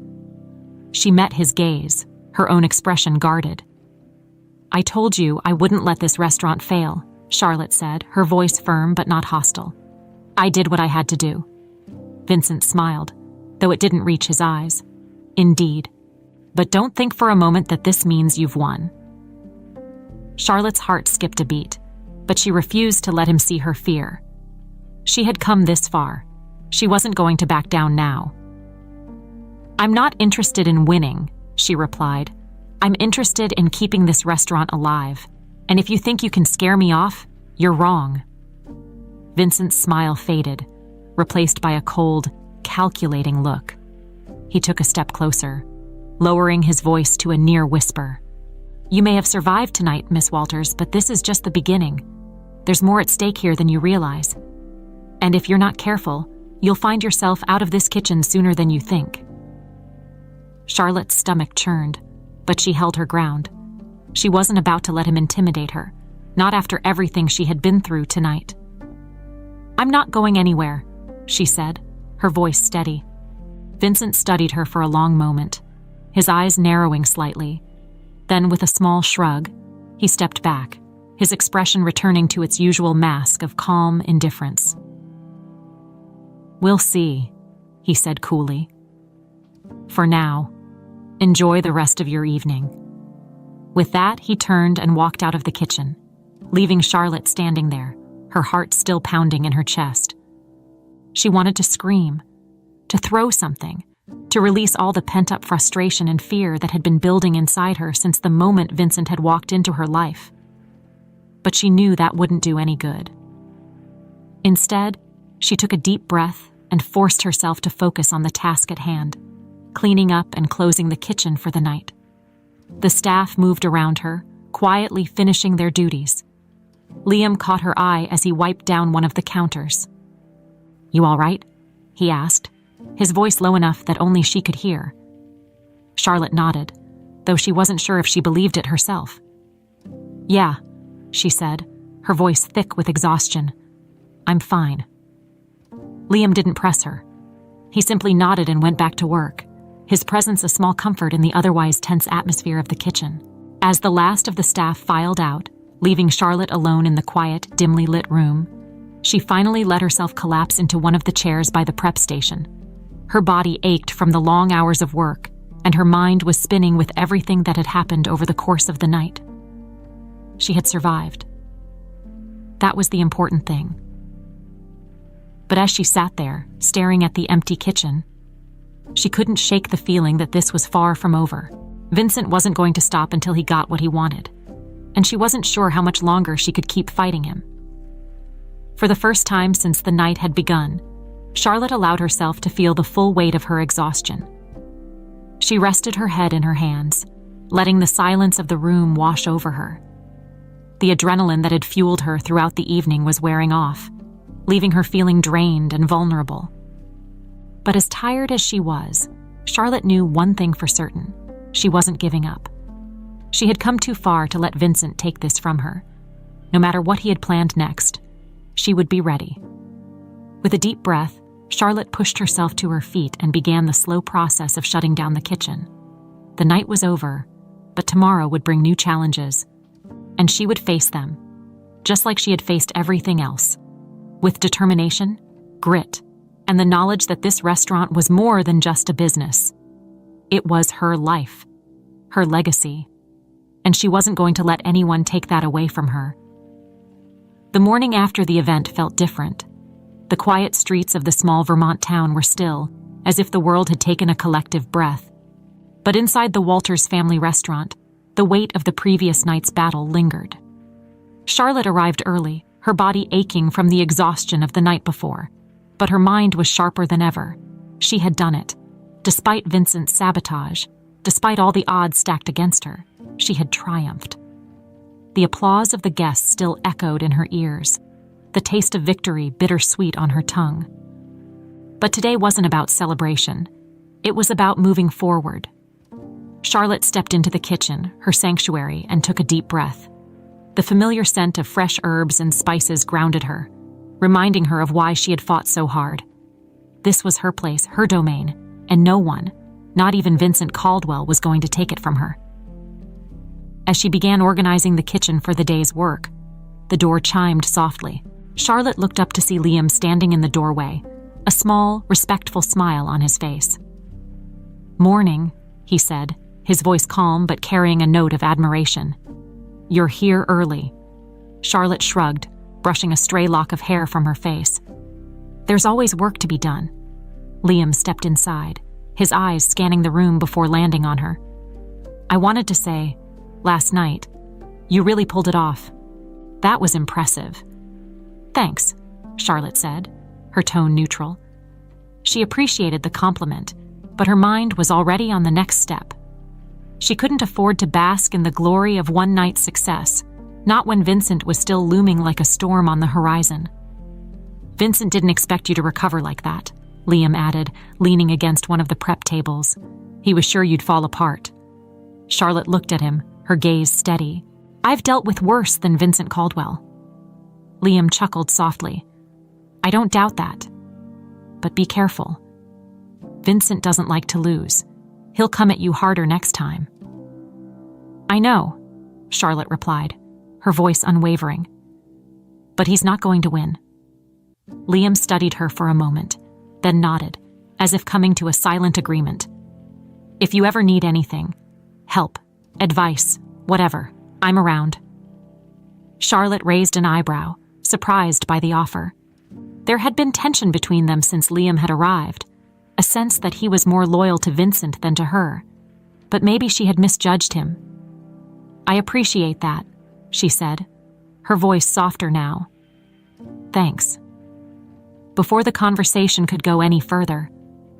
She met his gaze, her own expression guarded. "I told you I wouldn't let this restaurant fail," Charlotte said, her voice firm but not hostile. "I did what I had to do." Vincent smiled, though it didn't reach his eyes. "Indeed. But don't think for a moment that this means you've won." Charlotte's heart skipped a beat, but she refused to let him see her fear. She had come this far. She wasn't going to back down now. "I'm not interested in winning," she replied. "I'm interested in keeping this restaurant alive, and if you think you can scare me off, you're wrong." Vincent's smile faded, replaced by a cold, calculating look. He took a step closer, lowering his voice to a near whisper. "You may have survived tonight, Miss Walters, but this is just the beginning. There's more at stake here than you realize. And if you're not careful, you'll find yourself out of this kitchen sooner than you think." Charlotte's stomach churned, but she held her ground. She wasn't about to let him intimidate her, not after everything she had been through tonight. "I'm not going anywhere," she said, her voice steady. Vincent studied her for a long moment, his eyes narrowing slightly. Then, with a small shrug, he stepped back, his expression returning to its usual mask of calm indifference. "We'll see," he said coolly. "For now, enjoy the rest of your evening." With that, he turned and walked out of the kitchen, leaving Charlotte standing there, her heart still pounding in her chest. She wanted to scream, to throw something, to release all the pent-up frustration and fear that had been building inside her since the moment Vincent had walked into her life. But she knew that wouldn't do any good. Instead, she took a deep breath and forced herself to focus on the task at hand, cleaning up and closing the kitchen for the night. The staff moved around her, quietly finishing their duties. Liam caught her eye as he wiped down one of the counters. "You all right?" he asked, his voice low enough that only she could hear. Charlotte nodded, though she wasn't sure if she believed it herself. "Yeah," she said, her voice thick with exhaustion. "I'm fine." Liam didn't press her. He simply nodded and went back to work, his presence a small comfort in the otherwise tense atmosphere of the kitchen. As the last of the staff filed out, leaving Charlotte alone in the quiet, dimly lit room, she finally let herself collapse into one of the chairs by the prep station. Her body ached from the long hours of work, and her mind was spinning with everything that had happened over the course of the night. She had survived. That was the important thing. But as she sat there, staring at the empty kitchen, she couldn't shake the feeling that this was far from over. Vincent wasn't going to stop until he got what he wanted, and she wasn't sure how much longer she could keep fighting him. For the first time since the night had begun, Charlotte allowed herself to feel the full weight of her exhaustion. She rested her head in her hands, letting the silence of the room wash over her. The adrenaline that had fueled her throughout the evening was wearing off, leaving her feeling drained and vulnerable. But as tired as she was, Charlotte knew one thing for certain: she wasn't giving up. She had come too far to let Vincent take this from her. No matter what he had planned next, she would be ready. With a deep breath, Charlotte pushed herself to her feet and began the slow process of shutting down the kitchen. The night was over, but tomorrow would bring new challenges, and she would face them, just like she had faced everything else, with determination, grit, and the knowledge that this restaurant was more than just a business. It was her life, her legacy, and she wasn't going to let anyone take that away from her. The morning after the event felt different. The quiet streets of the small Vermont town were still, as if the world had taken a collective breath. But inside the Walters family restaurant, the weight of the previous night's battle lingered. Charlotte arrived early, her body aching from the exhaustion of the night before, but her mind was sharper than ever. She had done it, despite Vincent's sabotage, Despite all the odds stacked against her, she had triumphed. The applause of the guests still echoed in her ears, the taste of victory bittersweet on her tongue. But today wasn't about celebration. It was about moving forward. Charlotte stepped into the kitchen, her sanctuary, and took a deep breath. The familiar scent of fresh herbs and spices grounded her, reminding her of why she had fought so hard. This was her place, her domain, and no one, not even Vincent Caldwell, was going to take it from her. As she began organizing the kitchen for the day's work, the door chimed softly. Charlotte looked up to see Liam standing in the doorway, a small, respectful smile on his face. "Morning," he said, his voice calm but carrying a note of admiration. "You're here early." Charlotte shrugged, brushing a stray lock of hair from her face. "There's always work to be done." Liam stepped inside, his eyes scanning the room before landing on her. "I wanted to say, last night, you really pulled it off. That was impressive." "Thanks," Charlotte said, her tone neutral. She appreciated the compliment, but her mind was already on the next step. She couldn't afford to bask in the glory of one night's success, not when Vincent was still looming like a storm on the horizon. "Vincent didn't expect you to recover like that," Liam added, leaning against one of the prep tables. "He was sure you'd fall apart." Charlotte looked at him, her gaze steady. "I've dealt with worse than Vincent Caldwell." Liam chuckled softly. "I don't doubt that. But be careful. Vincent doesn't like to lose. He'll come at you harder next time." "I know," Charlotte replied, her voice unwavering. "But he's not going to win." Liam studied her for a moment, then nodded, as if coming to a silent agreement. "If you ever need anything, help, advice, whatever, I'm around." Charlotte raised an eyebrow, surprised by the offer. There had been tension between them since Liam had arrived, a sense that he was more loyal to Vincent than to her, but maybe she had misjudged him. "I appreciate that," she said, her voice softer now. "Thanks." Before the conversation could go any further,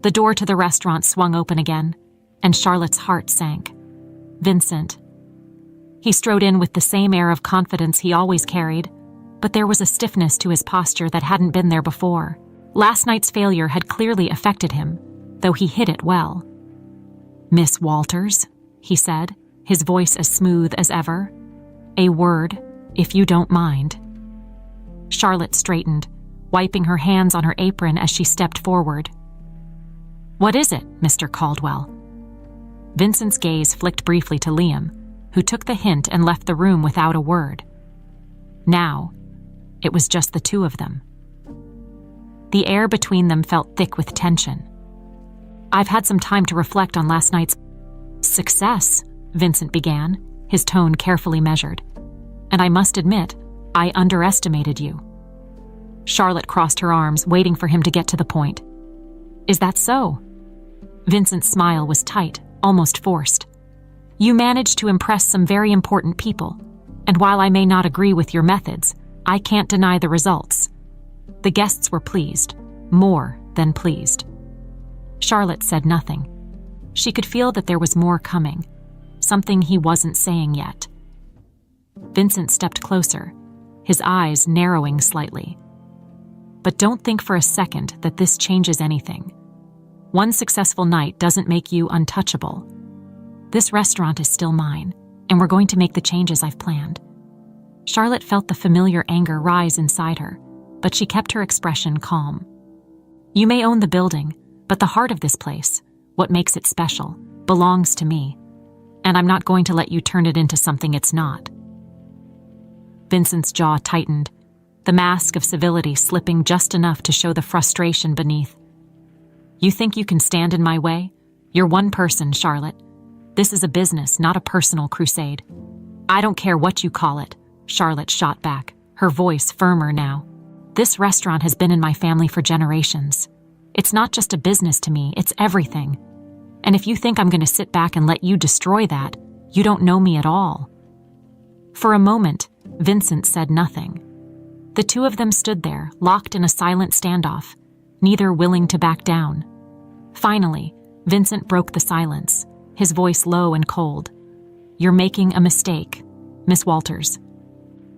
the door to the restaurant swung open again, and Charlotte's heart sank. Vincent. He strode in with the same air of confidence he always carried, but there was a stiffness to his posture that hadn't been there before. Last night's failure had clearly affected him, though he hid it well. "Miss Walters," he said, his voice as smooth as ever. "A word, if you don't mind." Charlotte straightened, wiping her hands on her apron as she stepped forward. "What is it, Mr. Caldwell?" Vincent's gaze flicked briefly to Liam, who took the hint and left the room without a word. Now, it was just the two of them. The air between them felt thick with tension. "I've had some time to reflect on last night's success," Vincent began, his tone carefully measured. "And I must admit, I underestimated you." Charlotte crossed her arms, waiting for him to get to the point. "Is that so?" Vincent's smile was tight, almost forced. "You managed to impress some very important people, and while I may not agree with your methods, I can't deny the results." The guests were pleased, more than pleased. Charlotte said nothing. She could feel that there was more coming, something he wasn't saying yet. Vincent stepped closer, his eyes narrowing slightly. "But don't think for a second that this changes anything. One successful night doesn't make you untouchable. This restaurant is still mine, and we're going to make the changes I've planned." Charlotte felt the familiar anger rise inside her, but she kept her expression calm. "You may own the building, but the heart of this place, what makes it special, belongs to me, and I'm not going to let you turn it into something it's not." Vincent's jaw tightened, the mask of civility slipping just enough to show the frustration beneath. "You think you can stand in my way? You're one person, Charlotte. This is a business, not a personal crusade." "I don't care what you call it," Charlotte shot back, her voice firmer now. "This restaurant has been in my family for generations. It's not just a business to me, it's everything. And if you think I'm going to sit back and let you destroy that, you don't know me at all." For a moment, Vincent said nothing. The two of them stood there, locked in a silent standoff, neither willing to back down. Finally, Vincent broke the silence, his voice low and cold. "You're making a mistake, Miss Walters.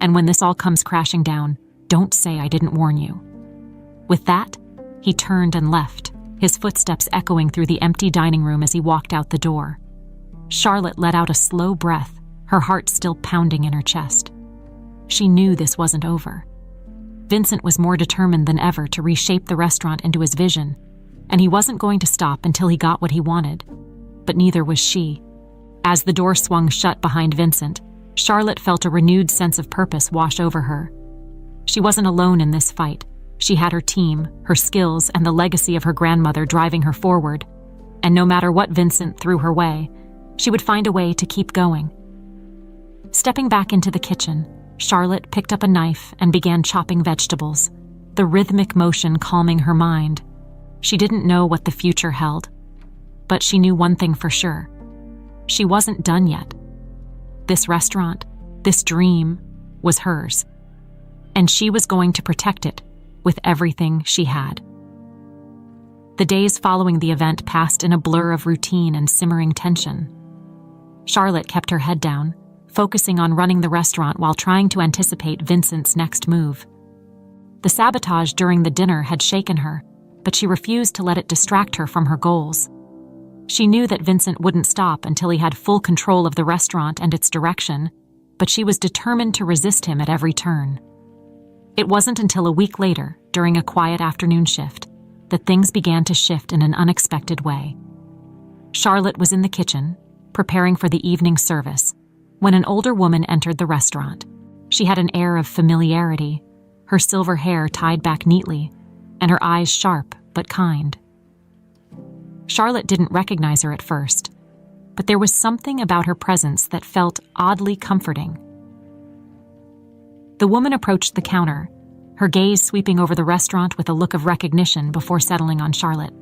And when this all comes crashing down, don't say I didn't warn you." With that, he turned and left, his footsteps echoing through the empty dining room as he walked out the door. Charlotte let out a slow breath, her heart still pounding in her chest. She knew this wasn't over. Vincent was more determined than ever to reshape the restaurant into his vision, and he wasn't going to stop until he got what he wanted. But neither was she. As the door swung shut behind Vincent, Charlotte felt a renewed sense of purpose wash over her. She wasn't alone in this fight. She had her team, her skills, and the legacy of her grandmother driving her forward. And no matter what Vincent threw her way, she would find a way to keep going. Stepping back into the kitchen, Charlotte picked up a knife and began chopping vegetables, the rhythmic motion calming her mind. She didn't know what the future held, but she knew one thing for sure. She wasn't done yet. This restaurant, this dream, was hers, and she was going to protect it with everything she had. The days following the event passed in a blur of routine and simmering tension. Charlotte kept her head down, focusing on running the restaurant while trying to anticipate Vincent's next move. The sabotage during the dinner had shaken her, but she refused to let it distract her from her goals. She knew that Vincent wouldn't stop until he had full control of the restaurant and its direction, but she was determined to resist him at every turn. It wasn't until a week later, during a quiet afternoon shift, that things began to shift in an unexpected way. Charlotte was in the kitchen, preparing for the evening service, when an older woman entered the restaurant. She had an air of familiarity, her silver hair tied back neatly, and her eyes sharp but kind. Charlotte didn't recognize her at first, but there was something about her presence that felt oddly comforting. The woman approached the counter, her gaze sweeping over the restaurant with a look of recognition before settling on Charlotte.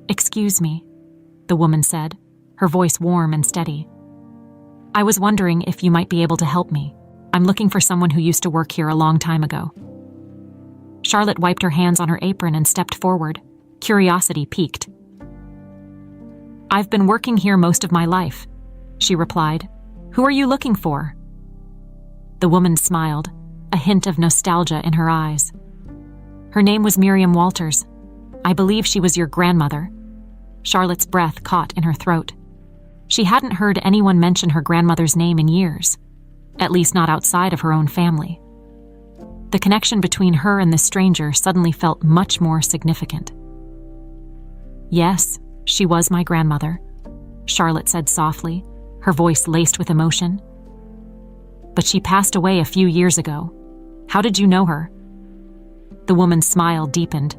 "Excuse me," the woman said, her voice warm and steady. "I was wondering if you might be able to help me. I'm looking for someone who used to work here a long time ago." Charlotte wiped her hands on her apron and stepped forward, curiosity piqued. "I've been working here most of my life," she replied. "Who are you looking for?" The woman smiled, a hint of nostalgia in her eyes. "Her name was Miriam Walters. I believe she was your grandmother." Charlotte's breath caught in her throat. She hadn't heard anyone mention her grandmother's name in years, at least not outside of her own family. The connection between her and the stranger suddenly felt much more significant. "Yes, she was my grandmother," Charlotte said softly, her voice laced with emotion. "But she passed away a few years ago. How did you know her?" The woman's smile deepened,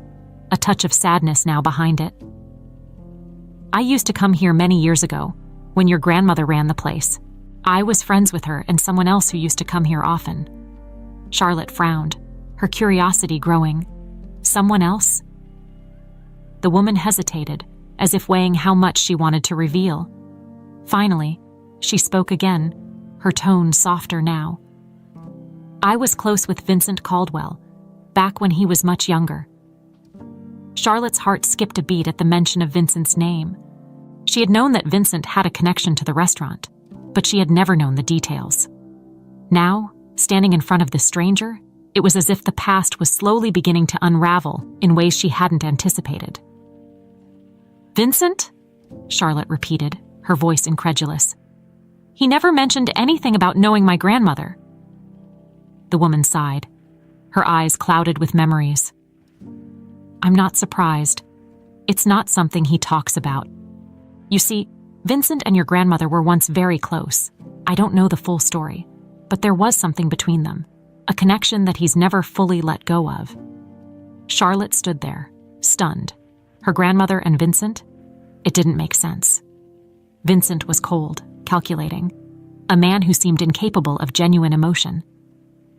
a touch of sadness now behind it. "I used to come here many years ago, when your grandmother ran the place. I was friends with her and someone else who used to come here often." Charlotte frowned, her curiosity growing. "Someone else?" The woman hesitated, as if weighing how much she wanted to reveal. Finally, she spoke again, her tone softer now. "I was close with Vincent Caldwell, back when he was much younger." Charlotte's heart skipped a beat at the mention of Vincent's name. She had known that Vincent had a connection to the restaurant, but she had never known the details. Now, standing in front of the stranger, it was as if the past was slowly beginning to unravel in ways she hadn't anticipated. "Vincent?" Charlotte repeated, her voice incredulous. "He never mentioned anything about knowing my grandmother." The woman sighed, her eyes clouded with memories. "I'm not surprised. It's not something he talks about. You see, Vincent and your grandmother were once very close. I don't know the full story, but there was something between them, a connection that he's never fully let go of." Charlotte stood there, stunned. Her grandmother and Vincent? It didn't make sense. Vincent was cold, calculating, a man who seemed incapable of genuine emotion.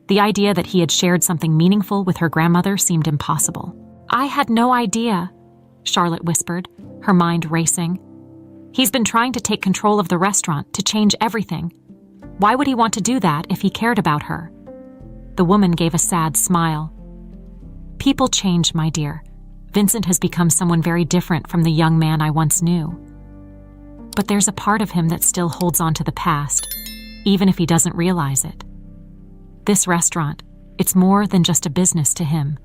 The idea that he had shared something meaningful with her grandmother seemed impossible. "I had no idea," Charlotte whispered, her mind racing. "He's been trying to take control of the restaurant, to change everything. Why would he want to do that if he cared about her?" The woman gave a sad smile. "People change, my dear. Vincent has become someone very different from the young man I once knew." But there's a part of him that still holds on to the past, even if he doesn't realize it. This restaurant, it's more than just a business to him.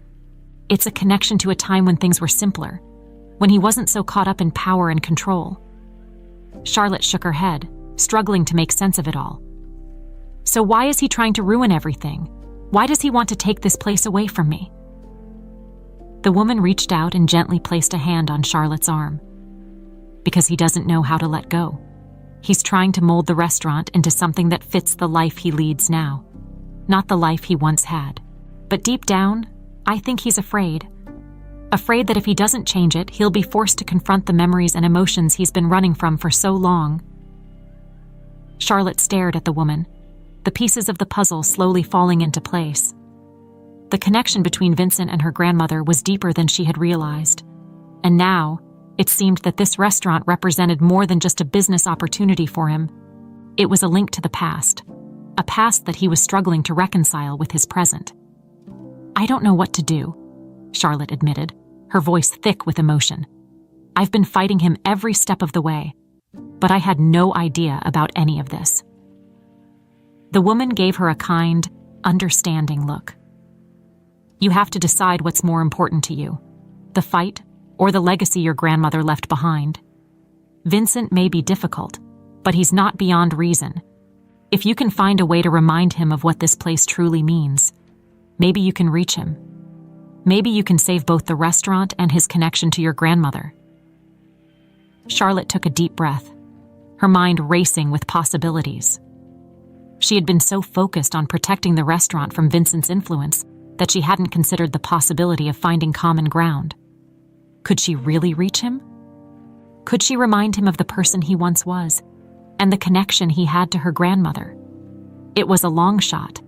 It's a connection to a time when things were simpler, when he wasn't so caught up in power and control. Charlotte shook her head, struggling to make sense of it all. So why is he trying to ruin everything? Why does he want to take this place away from me? The woman reached out and gently placed a hand on Charlotte's arm. Because he doesn't know how to let go. He's trying to mold the restaurant into something that fits the life he leads now, not the life he once had. But deep down, I think he's afraid. Afraid that if he doesn't change it, he'll be forced to confront the memories and emotions he's been running from for so long. Charlotte stared at the woman, the pieces of the puzzle slowly falling into place. The connection between Vincent and her grandmother was deeper than she had realized. And now, it seemed that this restaurant represented more than just a business opportunity for him. It was a link to the past, a past that he was struggling to reconcile with his present. I don't know what to do, Charlotte admitted, her voice thick with emotion. I've been fighting him every step of the way, but I had no idea about any of this. The woman gave her a kind, understanding look. You have to decide what's more important to you, the fight or the legacy your grandmother left behind. Vincent may be difficult, but he's not beyond reason. If you can find a way to remind him of what this place truly means, maybe you can reach him. Maybe you can save both the restaurant and his connection to your grandmother. Charlotte took a deep breath, her mind racing with possibilities. She had been so focused on protecting the restaurant from Vincent's influence that she hadn't considered the possibility of finding common ground. Could she really reach him? Could she remind him of the person he once was and the connection he had to her grandmother? It was a long shot,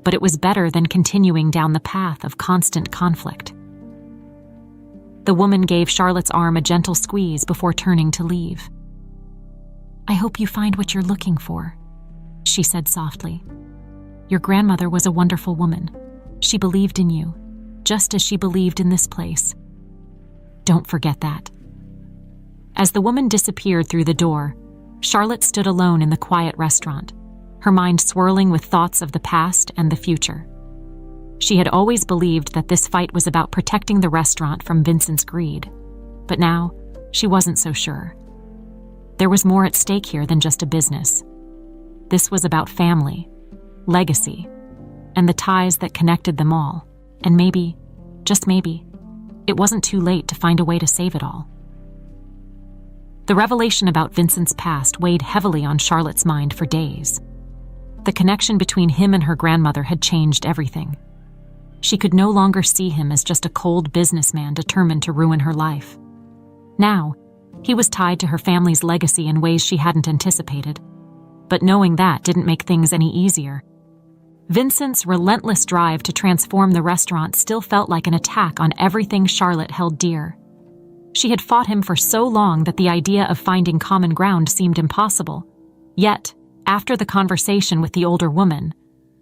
but it was better than continuing down the path of constant conflict. The woman gave Charlotte's arm a gentle squeeze before turning to leave. I hope you find what you're looking for, she said softly. Your grandmother was a wonderful woman. She believed in you, just as she believed in this place. Don't forget that. As the woman disappeared through the door, Charlotte stood alone in the quiet restaurant, her mind swirling with thoughts of the past and the future. She had always believed that this fight was about protecting the restaurant from Vincent's greed, but now she wasn't so sure. There was more at stake here than just a business. This was about family, legacy, and the ties that connected them all, and maybe, just maybe, it wasn't too late to find a way to save it all. The revelation about Vincent's past weighed heavily on Charlotte's mind for days. The connection between him and her grandmother had changed everything. She could no longer see him as just a cold businessman determined to ruin her life. Now, he was tied to her family's legacy in ways she hadn't anticipated. But knowing that didn't make things any easier. Vincent's relentless drive to transform the restaurant still felt like an attack on everything Charlotte held dear. She had fought him for so long that the idea of finding common ground seemed impossible. Yet, after the conversation with the older woman,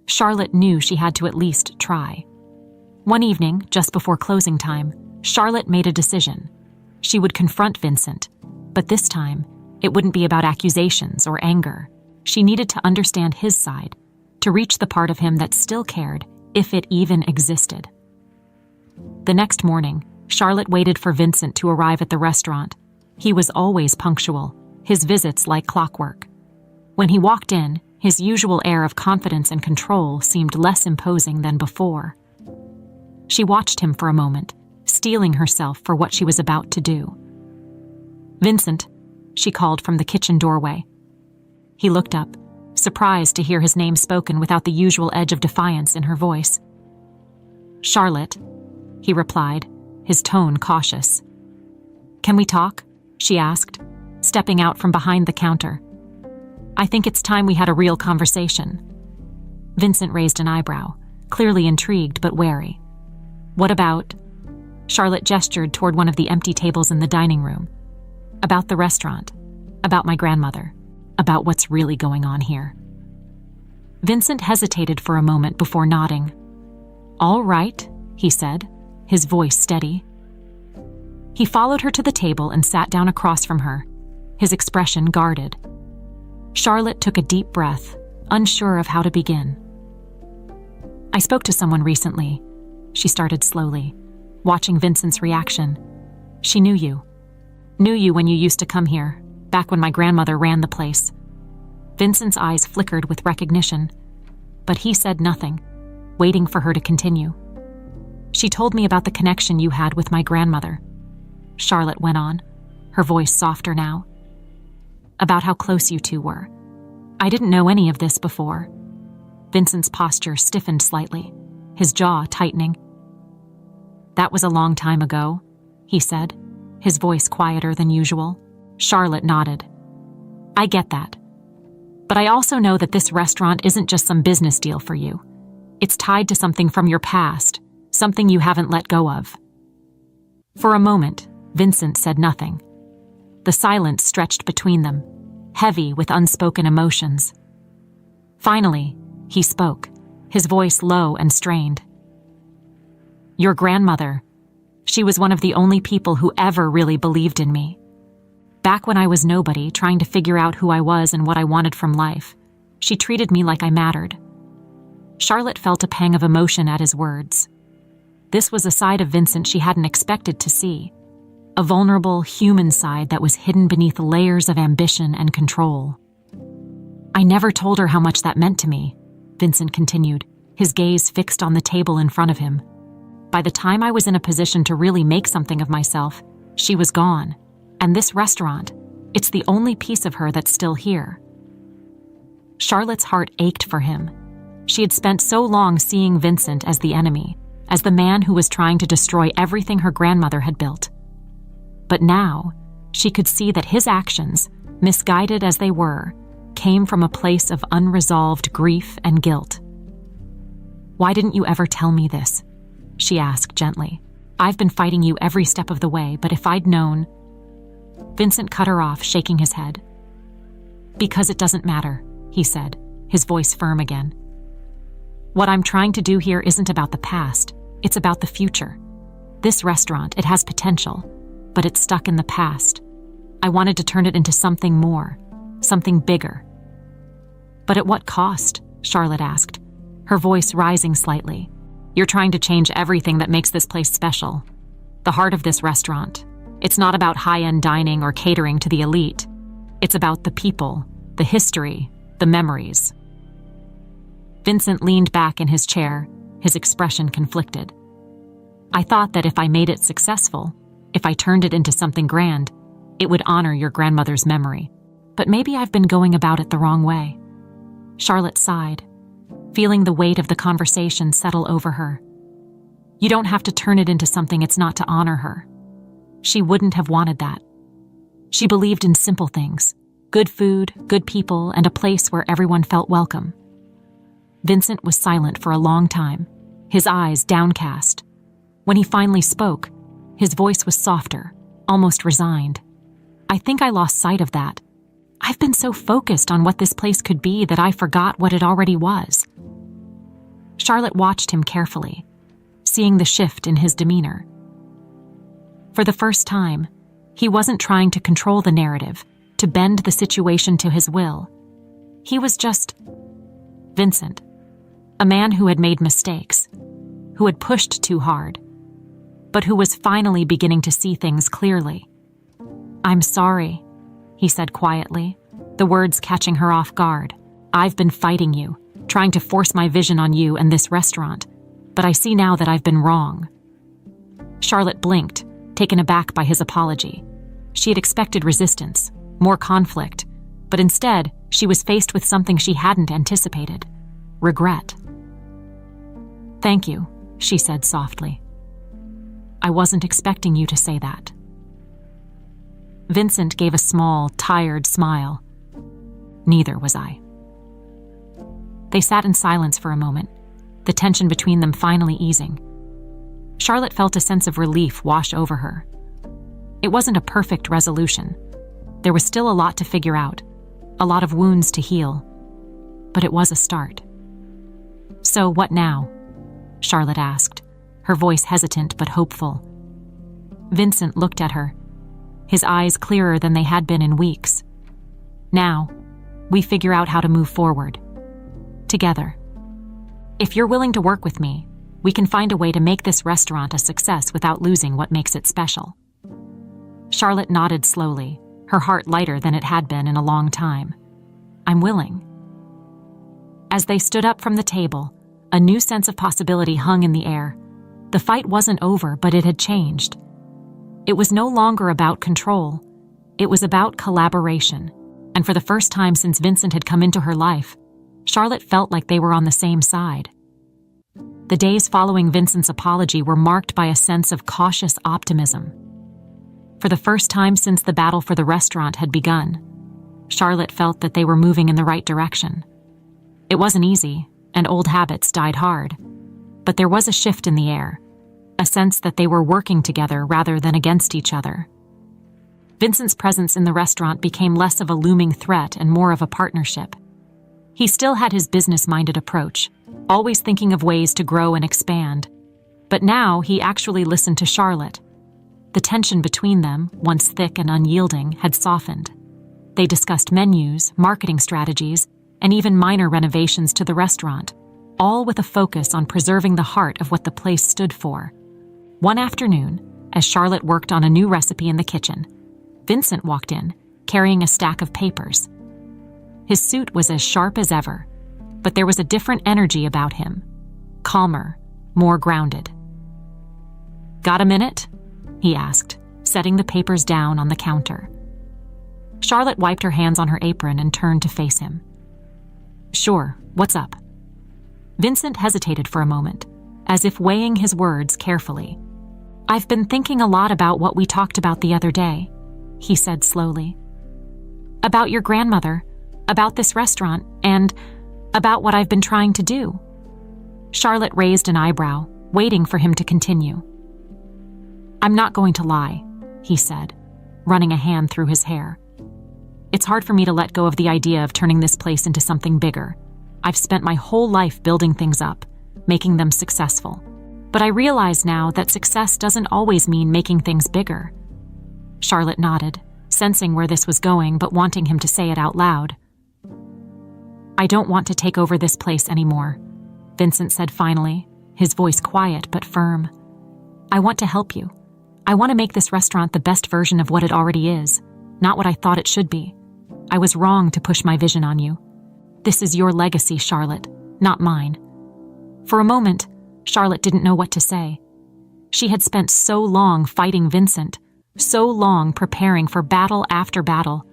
Charlotte knew she had to at least try. One evening, just before closing time, Charlotte made a decision. She would confront Vincent, but this time, it wouldn't be about accusations or anger. She needed to understand his side, to reach the part of him that still cared, if it even existed. The next morning, Charlotte waited for Vincent to arrive at the restaurant. He was always punctual, his visits like clockwork. When he walked in, his usual air of confidence and control seemed less imposing than before. She watched him for a moment, steeling herself for what she was about to do. "Vincent," she called from the kitchen doorway. He looked up, surprised to hear his name spoken without the usual edge of defiance in her voice. "Charlotte," he replied, his tone cautious. "Can we talk?" she asked, stepping out from behind the counter. "I think it's time we had a real conversation." Vincent raised an eyebrow, clearly intrigued but wary. "What about?" Charlotte gestured toward one of the empty tables in the dining room. "About the restaurant, about my grandmother, about what's really going on here." Vincent hesitated for a moment before nodding. "All right," he said, his voice steady. He followed her to the table and sat down across from her, his expression guarded. Charlotte took a deep breath, unsure of how to begin. "I spoke to someone recently," she started slowly, watching Vincent's reaction. "She knew you. Knew you when you used to come here, back when my grandmother ran the place." Vincent's eyes flickered with recognition, but he said nothing, waiting for her to continue. "She told me about the connection you had with my grandmother," Charlotte went on, her voice softer now. "About how close you two were. I didn't know any of this before." Vincent's posture stiffened slightly, his jaw tightening. "That was a long time ago," he said, his voice quieter than usual. Charlotte nodded. "I get that. But I also know that this restaurant isn't just some business deal for you. It's tied to something from your past, something you haven't let go of." For a moment, Vincent said nothing. The silence stretched between them, heavy with unspoken emotions. Finally, he spoke, his voice low and strained. "Your grandmother, she was one of the only people who ever really believed in me. Back when I was nobody, trying to figure out who I was and what I wanted from life, she treated me like I mattered." Charlotte felt a pang of emotion at his words. This was a side of Vincent she hadn't expected to see, a vulnerable, human side that was hidden beneath layers of ambition and control. "I never told her how much that meant to me," Vincent continued, his gaze fixed on the table in front of him. "By the time I was in a position to really make something of myself, she was gone. And this restaurant, it's the only piece of her that's still here." Charlotte's heart ached for him. She had spent so long seeing Vincent as the enemy, as the man who was trying to destroy everything her grandmother had built. But now, she could see that his actions, misguided as they were, came from a place of unresolved grief and guilt. "Why didn't you ever tell me this?" she asked gently. "I've been fighting you every step of the way, but if I'd known—" Vincent cut her off, shaking his head. "Because it doesn't matter," he said, his voice firm again. "What I'm trying to do here isn't about the past, it's about the future. This restaurant, it has potential, but it's stuck in the past. I wanted to turn it into something more, something bigger." "But at what cost?" Charlotte asked, her voice rising slightly. "You're trying to change everything that makes this place special. The heart of this restaurant. It's not about high-end dining or catering to the elite. It's about the people, the history, the memories." Vincent leaned back in his chair, his expression conflicted. "I thought that if I made it successful, if I turned it into something grand, it would honor your grandmother's memory. But maybe I've been going about it the wrong way." Charlotte sighed, feeling the weight of the conversation settle over her. You don't have to turn it into something it's not to honor her. She wouldn't have wanted that. She believed in simple things, good food, good people, and a place where everyone felt welcome. Vincent was silent for a long time, his eyes downcast. When he finally spoke, his voice was softer, almost resigned. "I think I lost sight of that. I've been so focused on what this place could be that I forgot what it already was." Charlotte watched him carefully, seeing the shift in his demeanor. For the first time, he wasn't trying to control the narrative, to bend the situation to his will. He was just Vincent, a man who had made mistakes, who had pushed too hard, but who was finally beginning to see things clearly. "I'm sorry," he said quietly, the words catching her off guard. "I've been fighting you, trying to force my vision on you and this restaurant, but I see now that I've been wrong." Charlotte blinked, taken aback by his apology. She had expected resistance, more conflict, but instead, she was faced with something she hadn't anticipated: regret. "Thank you," she said softly. "I wasn't expecting you to say that." Vincent gave a small, tired smile. "Neither was I." They sat in silence for a moment, the tension between them finally easing. Charlotte felt a sense of relief wash over her. It wasn't a perfect resolution. There was still a lot to figure out, a lot of wounds to heal, but it was a start. "So what now?" Charlotte asked, her voice hesitant but hopeful. Vincent looked at her, his eyes clearer than they had been in weeks. "Now, we figure out how to move forward. Together. If you're willing to work with me, we can find a way to make this restaurant a success without losing what makes it special." Charlotte nodded slowly, her heart lighter than it had been in a long time. "I'm willing." As they stood up from the table, a new sense of possibility hung in the air. The fight wasn't over, but it had changed. It was no longer about control. It was about collaboration. And for the first time since Vincent had come into her life, Charlotte felt like they were on the same side. The days following Vincent's apology were marked by a sense of cautious optimism. For the first time since the battle for the restaurant had begun, Charlotte felt that they were moving in the right direction. It wasn't easy, and old habits died hard, but there was a shift in the air, a sense that they were working together rather than against each other. Vincent's presence in the restaurant became less of a looming threat and more of a partnership. He still had his business-minded approach, always thinking of ways to grow and expand, but now he actually listened to Charlotte. The tension between them, once thick and unyielding, had softened. They discussed menus, marketing strategies, and even minor renovations to the restaurant, all with a focus on preserving the heart of what the place stood for. One afternoon, as Charlotte worked on a new recipe in the kitchen, Vincent walked in, carrying a stack of papers. His suit was as sharp as ever, but there was a different energy about him, calmer, more grounded. "Got a minute?" he asked, setting the papers down on the counter. Charlotte wiped her hands on her apron and turned to face him. "Sure, what's up?" Vincent hesitated for a moment, as if weighing his words carefully. "I've been thinking a lot about what we talked about the other day," he said slowly. "About your grandmother, about this restaurant, and about what I've been trying to do." Charlotte raised an eyebrow, waiting for him to continue. "I'm not going to lie," he said, running a hand through his hair. "It's hard for me to let go of the idea of turning this place into something bigger. I've spent my whole life building things up, making them successful. But I realize now that success doesn't always mean making things bigger." Charlotte nodded, sensing where this was going but wanting him to say it out loud. "I don't want to take over this place anymore," Vincent said finally, his voice quiet but firm. "I want to help you. I want to make this restaurant the best version of what it already is, not what I thought it should be. I was wrong to push my vision on you. This is your legacy, Charlotte, not mine." For a moment, Charlotte didn't know what to say. She had spent so long fighting Vincent, so long preparing for battle after battle,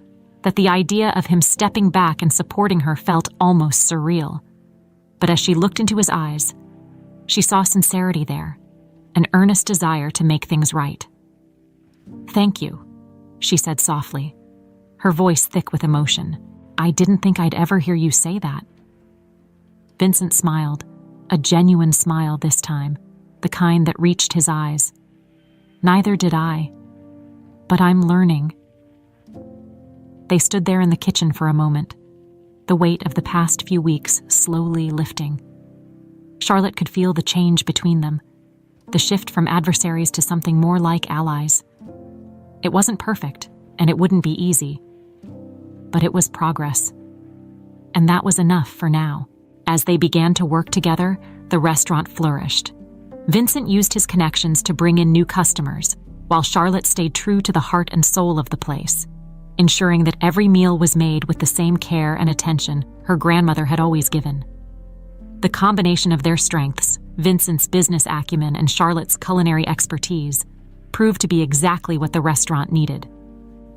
that the idea of him stepping back and supporting her felt almost surreal. But as she looked into his eyes, she saw sincerity there, an earnest desire to make things right. "Thank you," she said softly, her voice thick with emotion. "I didn't think I'd ever hear you say that." Vincent smiled, a genuine smile this time, the kind that reached his eyes. "Neither did I. But I'm learning." They stood there in the kitchen for a moment, the weight of the past few weeks slowly lifting. Charlotte could feel the change between them, the shift from adversaries to something more like allies. It wasn't perfect, and it wouldn't be easy. But it was progress. And that was enough for now. As they began to work together, the restaurant flourished. Vincent used his connections to bring in new customers, while Charlotte stayed true to the heart and soul of the place, ensuring that every meal was made with the same care and attention her grandmother had always given. The combination of their strengths, Vincent's business acumen and Charlotte's culinary expertise, proved to be exactly what the restaurant needed.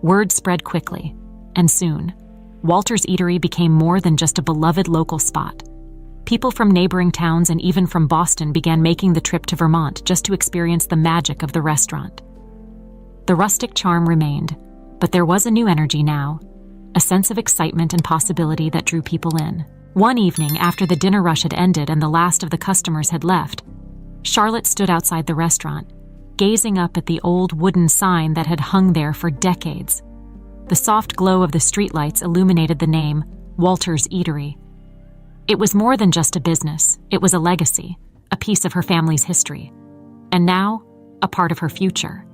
Word spread quickly, and soon, Walter's Eatery became more than just a beloved local spot. People from neighboring towns and even from Boston began making the trip to Vermont just to experience the magic of the restaurant. The rustic charm remained, but there was a new energy now, a sense of excitement and possibility that drew people in. One evening, after the dinner rush had ended and the last of the customers had left, Charlotte stood outside the restaurant, gazing up at the old wooden sign that had hung there for decades. The soft glow of the streetlights illuminated the name, Walter's Eatery. It was more than just a business. It was a legacy, a piece of her family's history, and now, a part of her future.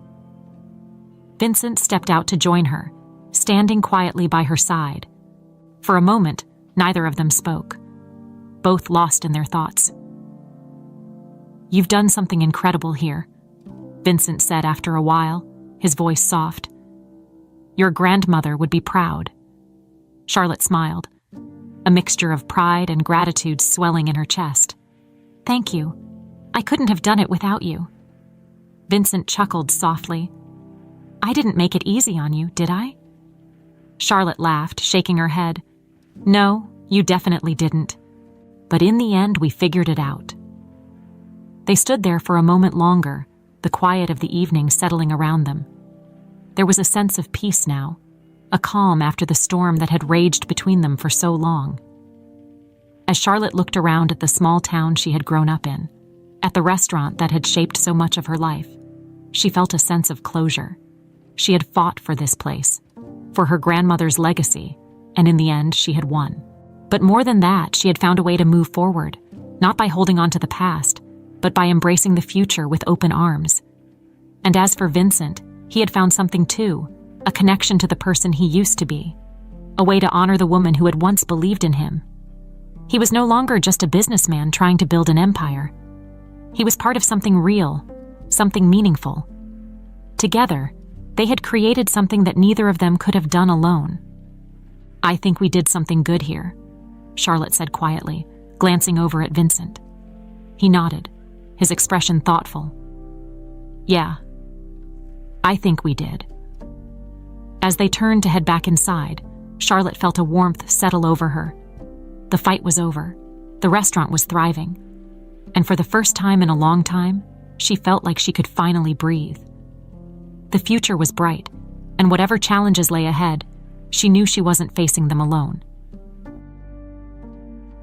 Vincent stepped out to join her, standing quietly by her side. For a moment, neither of them spoke, both lost in their thoughts. "You've done something incredible here," Vincent said after a while, his voice soft. "Your grandmother would be proud." Charlotte smiled, a mixture of pride and gratitude swelling in her chest. "Thank you. I couldn't have done it without you." Vincent chuckled softly. "I didn't make it easy on you, did I?" Charlotte laughed, shaking her head. "No, you definitely didn't. But in the end, we figured it out." They stood there for a moment longer, the quiet of the evening settling around them. There was a sense of peace now, a calm after the storm that had raged between them for so long. As Charlotte looked around at the small town she had grown up in, at the restaurant that had shaped so much of her life, she felt a sense of closure. She had fought for this place, for her grandmother's legacy, and in the end, she had won. But more than that, she had found a way to move forward, not by holding on to the past, but by embracing the future with open arms. And as for Vincent, he had found something too, a connection to the person he used to be, a way to honor the woman who had once believed in him. He was no longer just a businessman trying to build an empire. He was part of something real, something meaningful. Together, they had created something that neither of them could have done alone. "I think we did something good here," Charlotte said quietly, glancing over at Vincent. He nodded, his expression thoughtful. "Yeah, I think we did." As they turned to head back inside, Charlotte felt a warmth settle over her. The fight was over. The restaurant was thriving. And for the first time in a long time, she felt like she could finally breathe. The future was bright, and whatever challenges lay ahead, she knew she wasn't facing them alone.